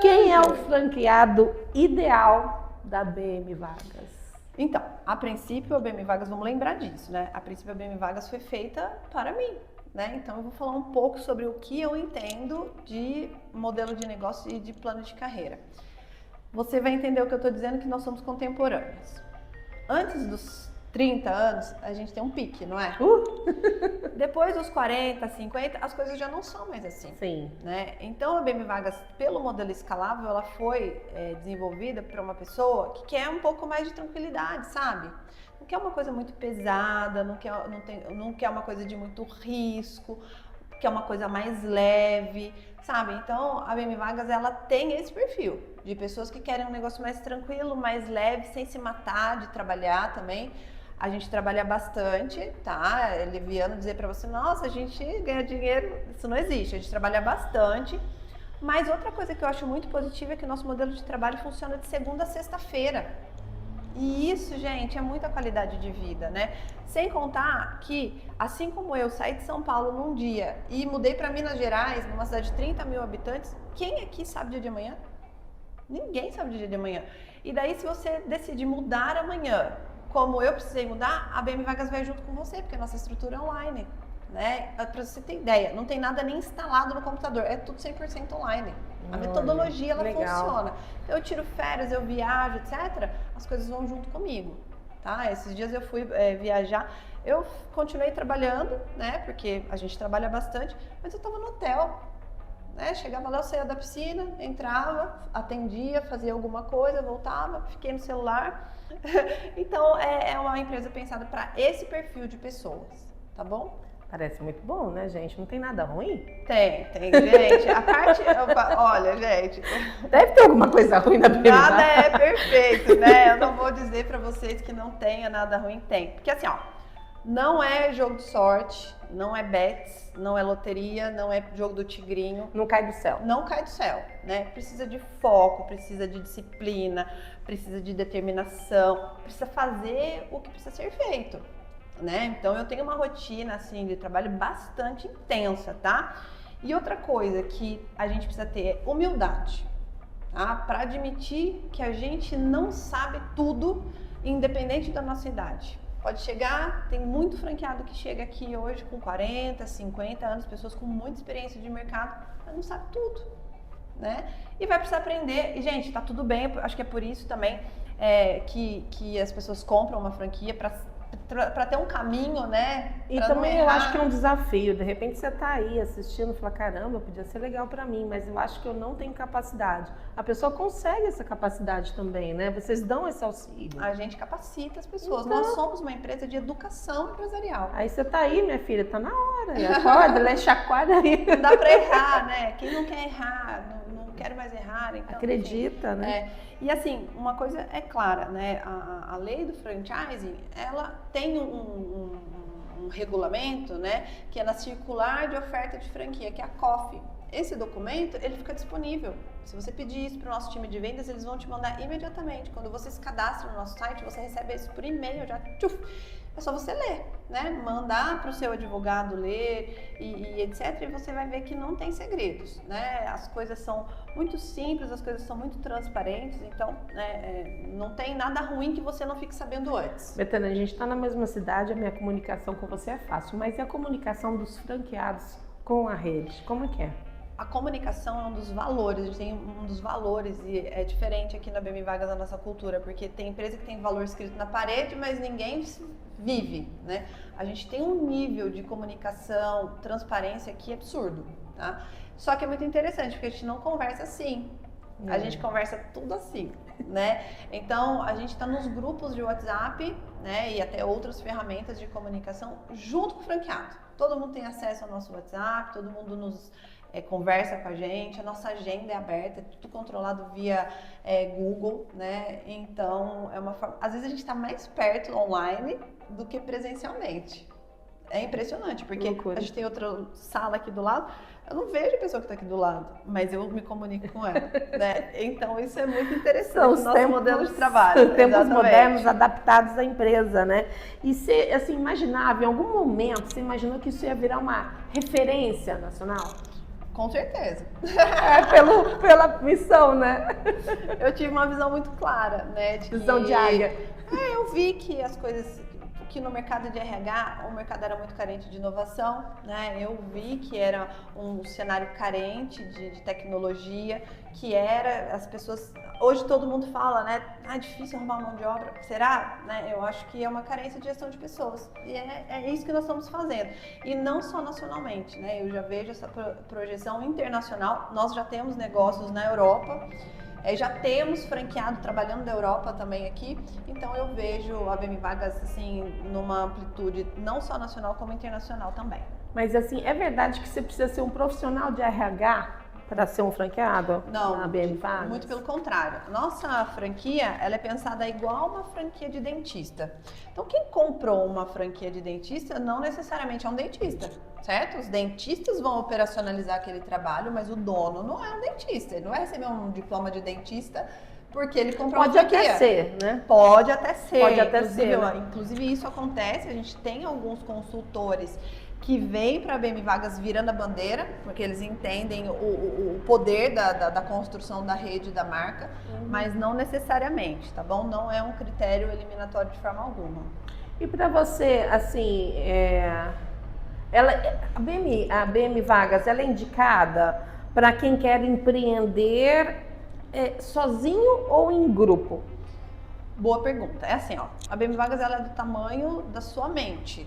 Quem é o franqueado ideal da BM Vagas?
Então, a princípio a BM Vagas, vamos lembrar disso, né? A princípio a BM Vagas foi feita para mim, né? Então eu vou falar um pouco sobre o que eu entendo de modelo de negócio e de plano de carreira. Você vai entender o que eu estou dizendo, que nós somos contemporâneos. Antes dos 30 anos, a gente tem um pique, não é? Depois dos 40, 50, as coisas já não são mais assim.
Sim.
Né? Então a BM Vagas, pelo modelo escalável, ela foi desenvolvida para uma pessoa que quer um pouco mais de tranquilidade, sabe? Não quer uma coisa muito pesada, não quer uma coisa de muito risco, quer uma coisa mais leve, sabe? Então a BM Vagas, ela tem esse perfil de pessoas que querem um negócio mais tranquilo, mais leve, sem se matar de trabalhar também. A gente trabalha bastante, tá? É leviano dizer pra você, nossa, a gente ganha dinheiro, isso não existe. A gente trabalha bastante, mas outra coisa que eu acho muito positiva é que o nosso modelo de trabalho funciona de segunda a sexta-feira. E isso, gente, é muita qualidade de vida, né? Sem contar que, assim como eu saí de São Paulo num dia e mudei para Minas Gerais, numa cidade de 30 mil habitantes, quem aqui sabe o dia de amanhã? Ninguém sabe o dia de amanhã. E daí, se você decidir mudar amanhã, como eu precisei mudar, a BM Vagas vai junto com você, porque a nossa estrutura é online, né? Para você ter ideia, não tem nada nem instalado no computador, é tudo 100% online. A metodologia, ela funciona. Então, eu tiro férias, eu viajo, etc. As coisas vão junto comigo, tá? Esses dias eu fui viajar, eu continuei trabalhando, né? Porque a gente trabalha bastante, mas eu tava no hotel, né? Chegava lá, eu saía da piscina, entrava, atendia, fazia alguma coisa, voltava, fiquei no celular. Então, é uma empresa pensada para esse perfil de pessoas, tá bom?
Parece muito bom, né, gente? Não tem nada ruim?
Tem, gente. A parte... Olha, gente...
Deve ter alguma coisa ruim na BM Vagas.
Nada é perfeito, né? Eu não vou dizer pra vocês que não tenha nada ruim, tem. Porque assim, ó, não é jogo de sorte, não é bets, não é loteria, não é jogo do tigrinho.
Não cai do céu.
Não cai do céu, né? Precisa de foco, precisa de disciplina, precisa de determinação, precisa fazer o que precisa ser feito. Né? Então eu tenho uma rotina assim de trabalho bastante intensa, tá? E outra coisa que a gente precisa ter é humildade, tá? Para admitir que a gente não sabe tudo, independente da nossa idade. Pode chegar, tem muito franqueado que chega aqui hoje com 40, 50 anos, pessoas com muita experiência de mercado, mas não sabe tudo, né? E vai precisar aprender. E gente, tá tudo bem, acho que é por isso também que as pessoas compram uma franquia para ter um caminho, né?
E também eu acho que é um desafio. De repente você tá aí assistindo e fala, caramba, podia ser legal para mim, mas eu acho que eu não tenho capacidade. A pessoa consegue essa capacidade também, né? Vocês dão esse auxílio.
A gente capacita as pessoas.
Então,
nós somos uma empresa de educação empresarial.
Aí você tá aí, minha filha, tá na hora. E acorda, chacoalha aí.
Não dá para errar, né? Quem não quer errar, não quero mais errar. Então,
acredita,
enfim,
né?
E assim, uma coisa é clara, né? A lei do franchising, ela tem um regulamento, né? Que é na circular de oferta de franquia, que é a COF. Esse documento, ele fica disponível. Se você pedir isso para o nosso time de vendas, eles vão te mandar imediatamente. Quando você se cadastra no nosso site, você recebe isso por e-mail, já tchuf, é só você ler, né? Mandar para o seu advogado ler e etc. E você vai ver que não tem segredos, né? As coisas são muito simples, as coisas são muito transparentes, então né, não tem nada ruim que você não fique sabendo antes.
Betânia, a gente está na mesma cidade, a minha comunicação com você é fácil, mas e a comunicação dos franqueados com a rede? Como é que é?
A comunicação é um dos valores, a gente tem um dos valores e é diferente aqui na BM Vagas da nossa cultura, porque tem empresa que tem valor escrito na parede, mas ninguém vive, né? A gente tem um nível de comunicação, transparência aqui absurdo, tá? Só que é muito interessante, porque a gente não conversa assim, a gente conversa tudo assim, né? Então, a gente está nos grupos de WhatsApp, né, e até outras ferramentas de comunicação junto com o franqueado. Todo mundo tem acesso ao nosso WhatsApp, todo mundo nos conversa com a gente, a nossa agenda é aberta, é tudo controlado via Google, né? Então, é uma forma... Às vezes a gente está mais perto online do que presencialmente. É impressionante, porque a gente tem outra sala aqui do lado, eu não vejo a pessoa que está aqui do lado, mas eu me comunico com ela, né? Então, isso é muito interessante,
São os
nosso modelo de trabalho.
Tempos modernos adaptados à empresa, né? E você, assim, imaginava, em algum momento, você imaginou que isso ia virar uma referência nacional?
Com certeza.
Pela missão, né?
Eu tive uma visão muito clara, né?
Visão de águia.
Eu vi que as coisas... que no mercado de RH, o mercado era muito carente de inovação, né? Eu vi que era um cenário carente de tecnologia, que era as pessoas... Hoje todo mundo fala, né? É difícil arrumar mão de obra. Será? Né? Eu acho que é uma carência de gestão de pessoas. E é isso que nós estamos fazendo. E não só nacionalmente, né? Eu já vejo essa projeção internacional. Nós já temos negócios na Europa, já temos franqueado trabalhando da Europa também aqui, então eu vejo a BM Vagas assim, numa amplitude não só nacional como internacional também.
Mas assim, é verdade que você precisa ser um profissional de RH para ser um franqueado?
Não,
na BM Vagas?
Muito pelo contrário. Nossa franquia, ela é pensada igual uma franquia de dentista. Então quem comprou uma franquia de dentista não necessariamente é um dentista, certo? Os dentistas vão operacionalizar aquele trabalho, mas o dono não é um dentista. Ele não vai receber um diploma de dentista porque ele comprou uma franquia.
Pode até ser, né?
Pode até ser.
Pode até ser.
Inclusive isso acontece, a gente tem alguns consultores que vem para a BM Vagas virando a bandeira, porque eles entendem o poder da construção da rede da marca, mas não necessariamente, tá bom? Não é um critério eliminatório de forma alguma.
E para você, assim, a BM Vagas, ela é indicada para quem quer empreender sozinho ou em grupo?
Boa pergunta. É assim, ó, a BM Vagas ela é do tamanho da sua mente.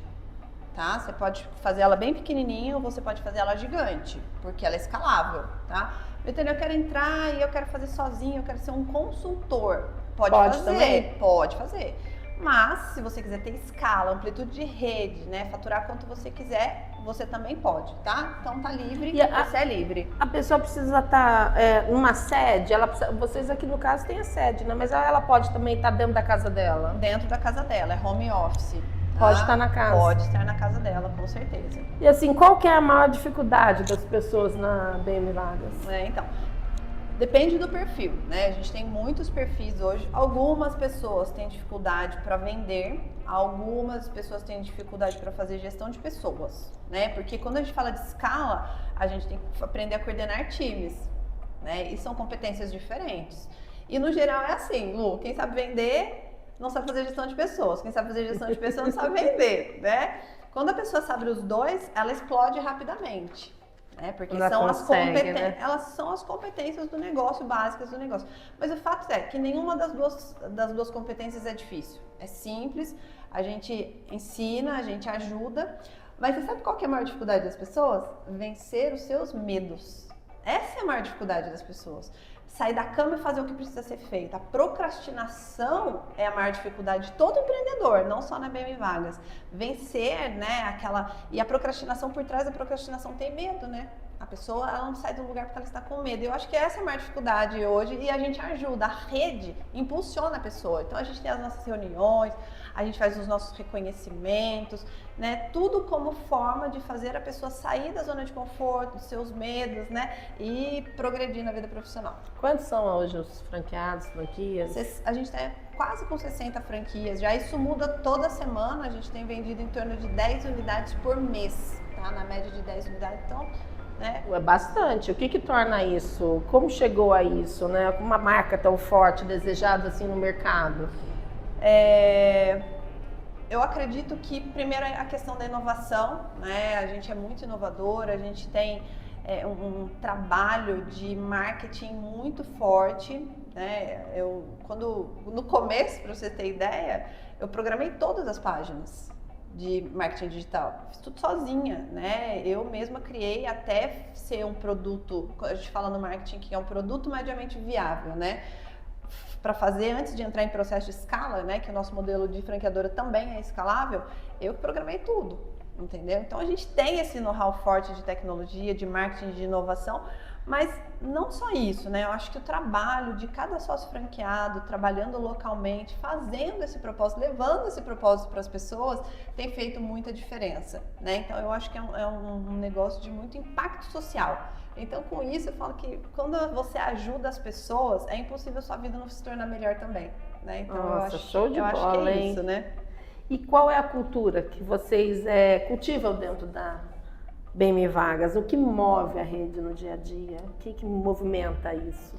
Tá? Você pode fazer ela bem pequenininha ou você pode fazer ela gigante, porque ela é escalável, tá? Betânia, eu quero entrar e eu quero fazer sozinho, eu quero ser um consultor. Pode fazer, também? Pode fazer. Mas, se você quiser ter escala, amplitude de rede, né, faturar quanto você quiser, você também pode, tá? Então tá livre, você é livre.
A pessoa precisa estar numa sede, vocês aqui no caso têm a sede, né? Mas ela pode também estar dentro da casa dela?
Dentro da casa dela, é home office.
Pode estar na casa?
Pode estar na casa dela, com certeza.
E assim, qual que é a maior dificuldade das pessoas na BM Vagas?
Então, depende do perfil, né? A gente tem muitos perfis hoje. Algumas pessoas têm dificuldade para vender, algumas pessoas têm dificuldade para fazer gestão de pessoas, né? Porque quando a gente fala de escala, a gente tem que aprender a coordenar times, né? E são competências diferentes. E no geral é assim, Lu, quem sabe vender não sabe fazer gestão de pessoas. Quem sabe fazer gestão de pessoas não sabe vender, né? Quando a pessoa sabe os dois, ela explode rapidamente, né? Porque elas são as competências do negócio, básicas do negócio. Mas o fato é que nenhuma das duas competências é difícil. É simples, a gente ensina, a gente ajuda. Mas você sabe qual que é a maior dificuldade das pessoas? Vencer os seus medos. Essa é a maior dificuldade das pessoas. Sair da cama e fazer o que precisa ser feito. A procrastinação é a maior dificuldade de todo empreendedor, não só na BM Vagas. Vencer, né, e a procrastinação, por trás da procrastinação tem medo, né? A pessoa, ela não sai do lugar porque ela está com medo. Eu acho que essa é a maior dificuldade hoje e a gente ajuda. A rede impulsiona a pessoa. Então a gente tem as nossas reuniões, a gente faz os nossos reconhecimentos, né? Tudo como forma de fazer a pessoa sair da zona de conforto, dos seus medos, né? E progredir na vida profissional.
Quantos são hoje os franqueados, franquias?
A gente tem quase com 60 franquias. Já isso muda toda semana. A gente tem vendido em torno de 10 unidades por mês, tá? Na média de 10 unidades. Então, né?
É bastante. O que torna isso? Como chegou a isso, né? Com uma marca tão forte, desejada assim no mercado?
Eu acredito que primeiro é a questão da inovação, né? A gente é muito inovadora, a gente tem um trabalho de marketing muito forte, né? No começo, para você ter ideia, eu programei todas as páginas de marketing digital, fiz tudo sozinha, né? Eu mesma criei até ser um produto, a gente fala no marketing que é um produto mediamente viável, né? Para fazer antes de entrar em processo de escala, né? Que o nosso modelo de franqueadora também é escalável, eu programei tudo, entendeu? Então a gente tem esse know-how forte de tecnologia, de marketing, de inovação, mas não só isso, né? Eu acho que o trabalho de cada sócio franqueado, trabalhando localmente, fazendo esse propósito, levando esse propósito para as pessoas, tem feito muita diferença, né? Então eu acho que é um negócio de muito impacto social. Então com isso eu falo que quando você ajuda as pessoas, é impossível a sua vida não se tornar melhor também, né? Então
Nossa, show de bola,
acho que é
hein?
isso, né?
E qual é a cultura que vocês cultivam dentro da BM Vagas? O que move a rede no dia a dia? O que movimenta isso?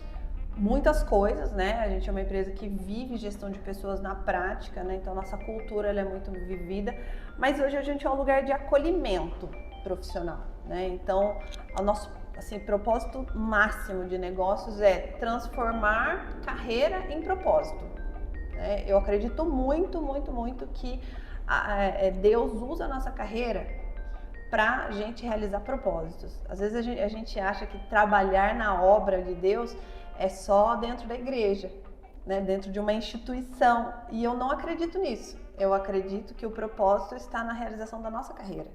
Muitas coisas, né? A gente é uma empresa que vive gestão de pessoas na prática, né? Então nossa cultura ela é muito vivida, mas hoje a gente é um lugar de acolhimento profissional, né? Então o nosso propósito máximo de negócios é transformar carreira em propósito. Né? Eu acredito muito, muito, muito que Deus usa a nossa carreira para a gente realizar propósitos. Às vezes a gente acha que trabalhar na obra de Deus é só dentro da igreja, né? Dentro de uma instituição. E eu não acredito nisso. Eu acredito que o propósito está na realização da nossa carreira.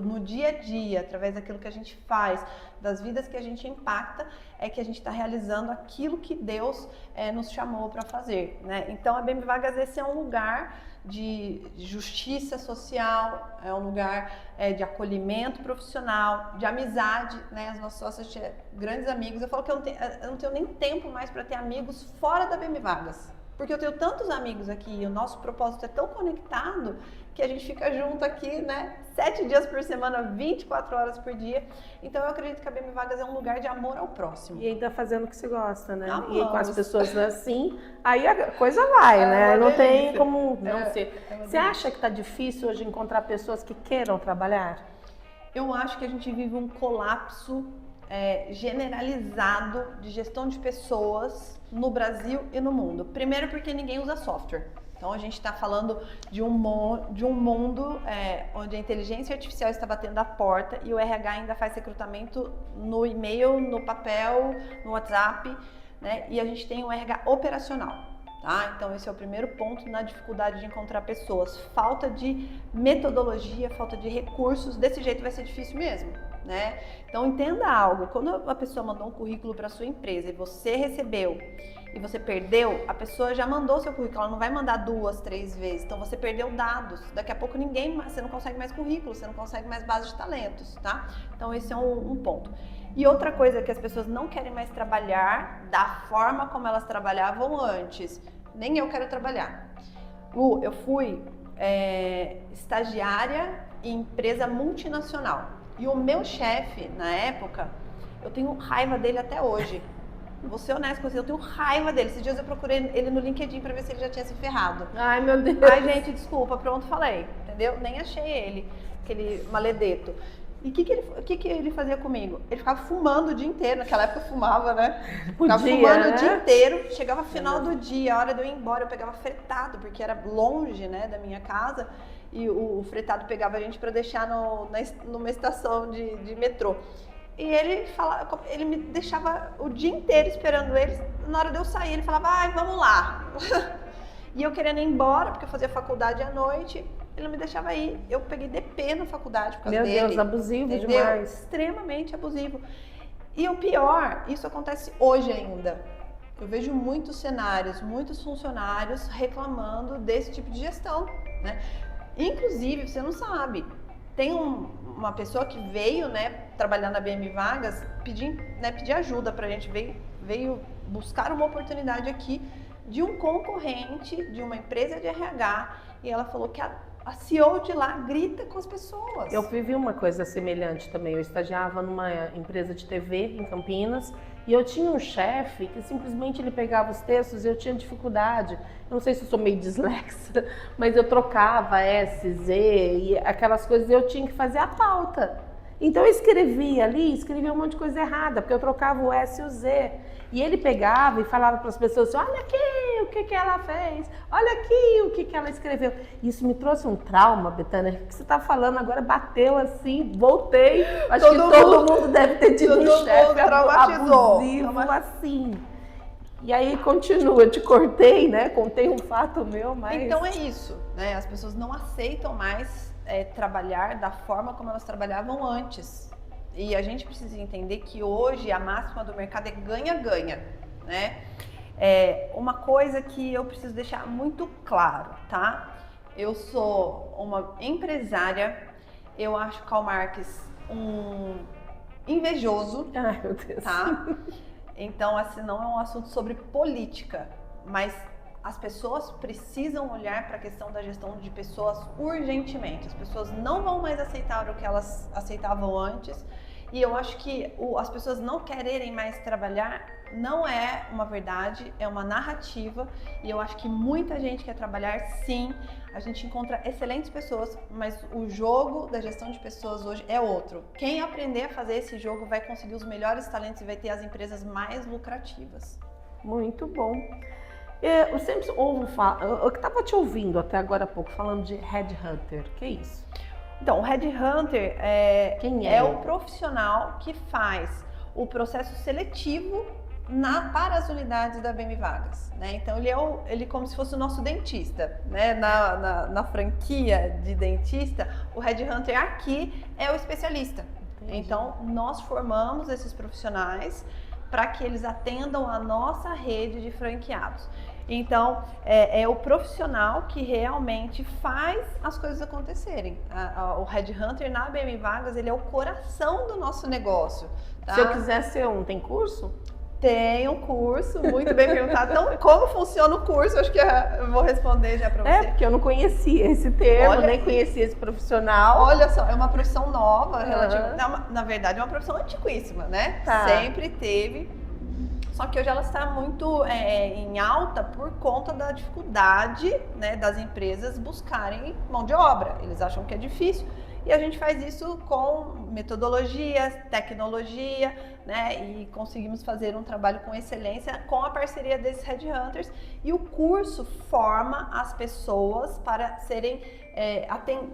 No dia a dia, através daquilo que a gente faz, das vidas que a gente impacta, é que a gente está realizando aquilo que Deus nos chamou para fazer, né? Então a BM Vagas esse é um lugar de justiça social, é um lugar de acolhimento profissional, de amizade, né? As nossas sócias tinham grandes amigos. Eu falo que eu não tenho nem tempo mais para ter amigos fora da BM Vagas. Porque eu tenho tantos amigos aqui e o nosso propósito é tão conectado que a gente fica junto aqui, né? 7 dias por semana, 24 horas por dia. Então eu acredito que a BM Vagas é um lugar de amor ao próximo.
E ainda fazendo o que se gosta, né?
Amamos.
E com as pessoas assim, aí a coisa vai, né? Não tem como não ser. Você acha que está difícil hoje encontrar pessoas que queiram trabalhar?
Eu acho que a gente vive um colapso generalizado de gestão de pessoas no Brasil e no mundo. Primeiro porque ninguém usa software. Então a gente está falando de um mundo onde a inteligência artificial está batendo a porta e o RH ainda faz recrutamento no e-mail, no papel, no WhatsApp, né? E a gente tem um RH operacional. Tá? Então esse é o primeiro ponto na dificuldade de encontrar pessoas. Falta de metodologia, falta de recursos, desse jeito vai ser difícil mesmo. Né? Então entenda algo, quando a pessoa mandou um currículo para sua empresa e você recebeu e você perdeu, a pessoa já mandou seu currículo, ela não vai mandar 2, 3 vezes, então você perdeu dados, daqui a pouco você não consegue mais currículo, você não consegue mais base de talentos, tá? Então esse é um ponto. E outra coisa que as pessoas não querem mais trabalhar da forma como elas trabalhavam antes, nem eu quero trabalhar. Eu fui estagiária em empresa multinacional. E o meu chefe, na época, eu tenho raiva dele até hoje. Vou ser honesta com você, eu tenho raiva dele. Esses dias eu procurei ele no LinkedIn pra ver se ele já tinha se ferrado.
Ai, meu Deus.
Ai, gente, desculpa, pronto, falei. Entendeu? Nem achei ele, aquele maledeto. E o que ele fazia comigo? Ele ficava fumando o dia inteiro. Naquela época eu fumava, né? Ficava fumando o dia inteiro. Chegava no final do dia, a hora de eu ir embora, eu pegava fretado, porque era longe, né, da minha casa. E o fretado pegava a gente para deixar numa estação de metrô. E ele me deixava o dia inteiro esperando eles. Na hora de eu sair, ele falava, ai, vamos lá. E eu querendo ir embora, porque eu fazia faculdade à noite. ele não me deixava ir. Eu peguei DP na faculdade por causa
Meu
dele.
Deus, abusivo
entendeu?
demais.
Extremamente abusivo. E o pior, isso acontece hoje ainda. Eu vejo muitos cenários, muitos funcionários reclamando desse tipo de gestão, né? Inclusive, você não sabe, tem uma pessoa que veio, né, trabalhar na BM Vagas, pedir ajuda pra gente, veio buscar uma oportunidade aqui de um concorrente de uma empresa de RH, e ela falou que a CEO de lá grita com as pessoas.
Eu vivi uma coisa semelhante também. Eu estagiava numa empresa de TV em Campinas e eu tinha um chefe que simplesmente ele pegava os textos e eu tinha dificuldade. Eu não sei se eu sou meio dislexa, mas eu trocava S, Z e aquelas coisas e eu tinha que fazer a pauta. Então eu escrevia um monte de coisa errada, porque eu trocava o S e o Z. E ele pegava e falava para as pessoas assim, olha aqui o que ela fez, olha aqui o que ela escreveu. Isso me trouxe um trauma, Betânia, o que você está falando agora bateu assim, voltei. Acho que todo mundo deve ter tido um chefe abusivo assim. E aí continua, eu te cortei, né? Contei um fato meu, mas...
Então é isso, né? As pessoas não aceitam mais trabalhar da forma como elas trabalhavam antes. E a gente precisa entender que hoje a máxima do mercado é ganha-ganha, né? Uma coisa que eu preciso deixar muito claro, tá? Eu sou uma empresária, eu acho Karl Marx um invejoso,
ai, meu Deus.
Tá? Então, assim, não é um assunto sobre política, mas as pessoas precisam olhar para a questão da gestão de pessoas urgentemente. As pessoas não vão mais aceitar o que elas aceitavam antes. E eu acho que as pessoas não quererem mais trabalhar não é uma verdade, é uma narrativa. E eu acho que muita gente quer trabalhar, sim. A gente encontra excelentes pessoas, mas o jogo da gestão de pessoas hoje é outro. Quem aprender a fazer esse jogo vai conseguir os melhores talentos e vai ter as empresas mais lucrativas.
Muito bom. Eu sempre ouvo falar, eu estava te ouvindo até agora há pouco falando de headhunter, que é isso?
Então, o headhunter é o profissional que faz o processo seletivo para as unidades da BM Vagas, né? Então, ele é como se fosse o nosso dentista, né? Na franquia de dentista, o headhunter aqui é o especialista. Entendi. Então, nós formamos esses profissionais para que eles atendam a nossa rede de franqueados. Então, é o profissional que realmente faz as coisas acontecerem. O headhunter na BM Vagas, ele é o coração do nosso negócio. Tá?
Se eu quiser ser tem curso?
Tem um curso, muito bem perguntado. Então, como funciona o curso? Acho que eu vou responder já para você.
Porque eu não conhecia esse termo, nem conhecia esse profissional.
Olha só, é uma profissão nova, na verdade é uma profissão antiquíssima, né?
Tá.
Sempre teve. Só que hoje ela está muito em alta por conta da dificuldade, né, das empresas buscarem mão de obra. Eles acham que é difícil e a gente faz isso com metodologias, tecnologia, né, e conseguimos fazer um trabalho com excelência com a parceria desses headhunters. E o curso forma as pessoas para serem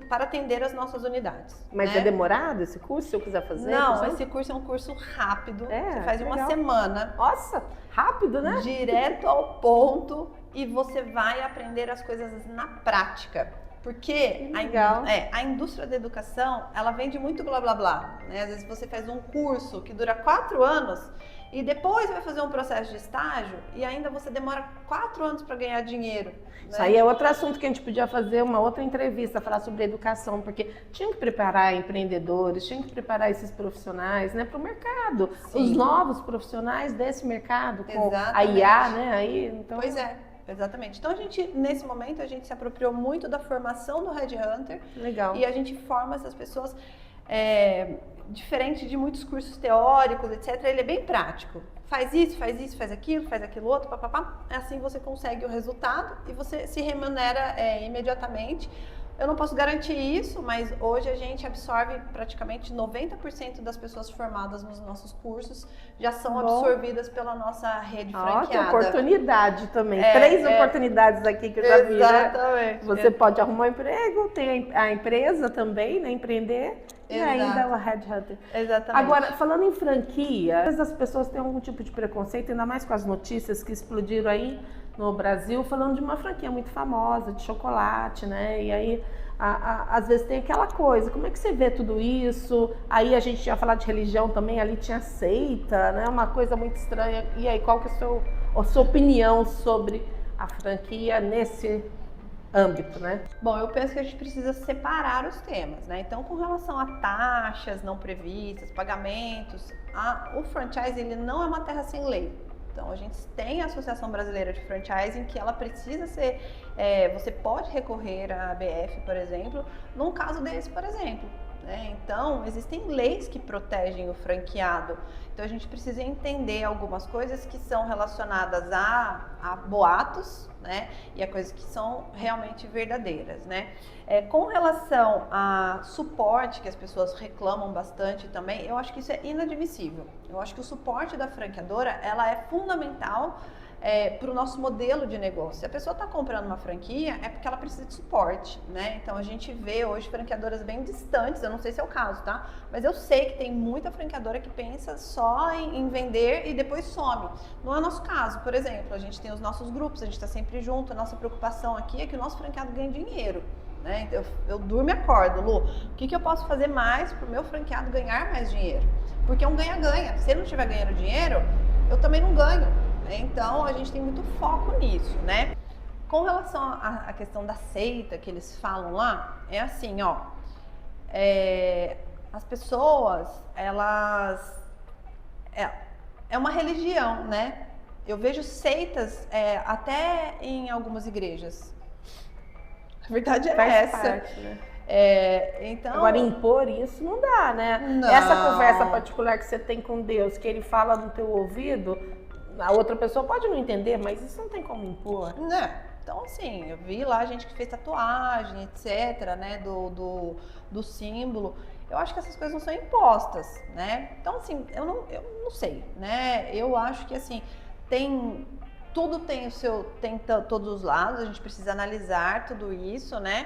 para atender as nossas unidades.
Mas
né?
é demorado esse curso, se eu quiser fazer?
Não, esse curso é um curso rápido. Você faz uma semana.
Nossa, rápido, né?
Direto ao ponto e você vai aprender as coisas na prática. Porque a indústria da educação, ela vende muito blá blá blá. Né? Às vezes você faz um curso que dura 4 anos e depois vai fazer um processo de estágio e ainda você demora 4 anos para ganhar dinheiro. Né?
Isso aí é outro assunto que a gente podia fazer uma outra entrevista, falar sobre educação, porque tinha que preparar empreendedores, tinha que preparar esses profissionais, né, para o mercado,
Sim.
os novos profissionais desse mercado, com
Exatamente.
a IA, né? Aí, então...
Pois é. Exatamente. Então, nesse momento, a gente se apropriou muito da formação do headhunter.
Legal.
E a gente forma essas pessoas, diferente de muitos cursos teóricos, etc. Ele é bem prático. Faz isso, faz aquilo outro, papapá. Assim você consegue o resultado e você se remunera imediatamente. Eu não posso garantir isso, mas hoje a gente absorve praticamente 90% das pessoas formadas nos nossos cursos já são absorvidas pela nossa rede franqueada.
Tem oportunidade também. 3 oportunidades aqui que eu já vi,
exatamente.
Né? Você pode arrumar um emprego, tem a empresa também, né? Empreender. E ainda o headhunter.
Exatamente.
Agora, falando em franquia, às vezes as pessoas têm algum tipo de preconceito, ainda mais com as notícias que explodiram aí no Brasil, falando de uma franquia muito famosa, de chocolate, né? E aí às vezes tem aquela coisa, como é que você vê tudo isso? Aí a gente tinha falado de religião também, ali tinha seita, né? Uma coisa muito estranha. E aí, qual que é a sua opinião sobre a franquia nesse âmbito, né?
Bom, eu penso que a gente precisa separar os temas, né? Então, com relação a taxas não previstas, pagamentos, o franchise ele não é uma terra sem lei. Então, a gente tem a Associação Brasileira de Franchising que ela precisa ser, você pode recorrer à ABF, por exemplo, num caso desse, por exemplo. Então, existem leis que protegem o franqueado. Então, a gente precisa entender algumas coisas que são relacionadas a boatos, né? E a coisas que são realmente verdadeiras, né? Com relação a suporte, que as pessoas reclamam bastante também, eu acho que isso é inadmissível. Eu acho que o suporte da franqueadora, ela é fundamental para o nosso modelo de negócio. Se a pessoa está comprando uma franquia, é porque ela precisa de suporte, né? Então a gente vê hoje franqueadoras bem distantes, eu não sei se é o caso, tá? Mas eu sei que tem muita franqueadora que pensa só em vender e depois some. Não é o nosso caso, por exemplo, a gente tem os nossos grupos, a gente está sempre junto, a nossa preocupação aqui é que o nosso franqueado ganhe dinheiro. Né? Eu durmo e acordo, Lu, o que eu posso fazer mais para o meu franqueado ganhar mais dinheiro? Porque é um ganha-ganha. Se ele não estiver ganhando dinheiro, eu também não ganho. Então, a gente tem muito foco nisso, né? Com relação à questão da seita que eles falam lá, é assim, ó. As pessoas, elas... É uma religião, né? Eu vejo seitas até em algumas igrejas. A verdade é essa.
Parte, né?
Então...
Agora, impor isso não dá, né?
Não.
Essa conversa particular que você tem com Deus, que ele fala no teu ouvido, a outra pessoa pode não entender, mas isso não tem como impor.
Não. Então, assim, eu vi lá gente que fez tatuagem, etc., né, do símbolo. Eu acho que essas coisas não são impostas, né? Então, assim, eu não sei, né? Eu acho que, assim, tudo tem todos os lados, a gente precisa analisar tudo isso, né?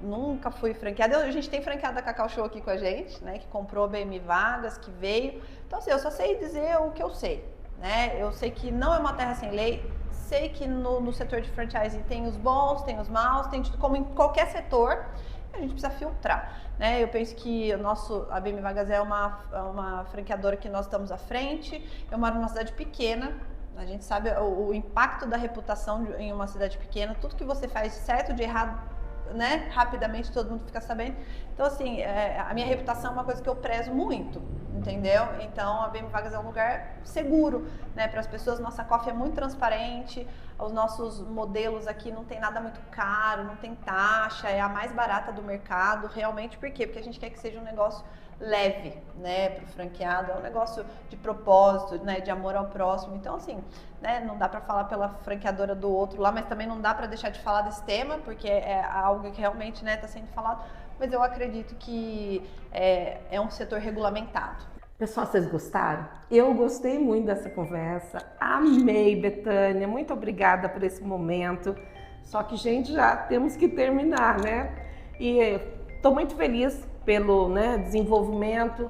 Nunca fui franqueada. A gente tem franqueada da Cacau Show aqui com a gente, né? Que comprou a BM Vagas, que veio. Então, assim, eu só sei dizer o que eu sei, né? Eu sei que não é uma terra sem lei. Sei que no setor de franchising tem os bons, tem os maus, tem tudo, como em qualquer setor. A gente precisa filtrar, né? Eu penso que a BM Vagas é uma franqueadora que nós estamos à frente. Eu moro numa cidade pequena. A gente sabe o impacto da reputação em uma cidade pequena. Tudo que você faz de certo, de errado, né? Rapidamente todo mundo fica sabendo. Então, assim, a minha reputação é uma coisa que eu prezo muito, entendeu? Então, a BM Vagas é um lugar seguro, né? Para as pessoas. Nossa coffee é muito transparente. Os nossos modelos aqui não tem nada muito caro, não tem taxa, é a mais barata do mercado. Realmente, por quê? Porque a gente quer que seja um negócio leve, né, para o franqueado, é um negócio de propósito, né, de amor ao próximo. Então, assim, né, não dá para falar pela franqueadora do outro lá, mas também não dá para deixar de falar desse tema, porque é algo que realmente, né, está sendo falado. Mas eu acredito que é um setor regulamentado.
Pessoal, vocês gostaram? Eu gostei muito dessa conversa, amei, Betânia, muito obrigada por esse momento. Só que, gente, já temos que terminar, né? E estou muito feliz pelo desenvolvimento,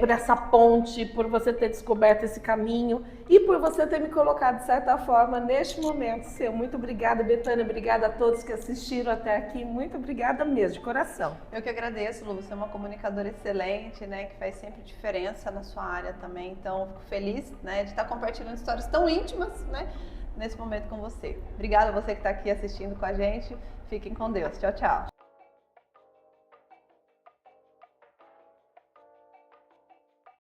por essa ponte, por você ter descoberto esse caminho e por você ter me colocado, de certa forma, neste momento seu. Muito obrigada, Betânia, obrigada a todos que assistiram até aqui, muito obrigada mesmo, de coração.
Eu que agradeço, Lu, você é uma comunicadora excelente, né, que faz sempre diferença na sua área também, então fico feliz, né, de estar compartilhando histórias tão íntimas, né, nesse momento com você. Obrigada a você que está aqui assistindo com a gente, fiquem com Deus, tchau, tchau.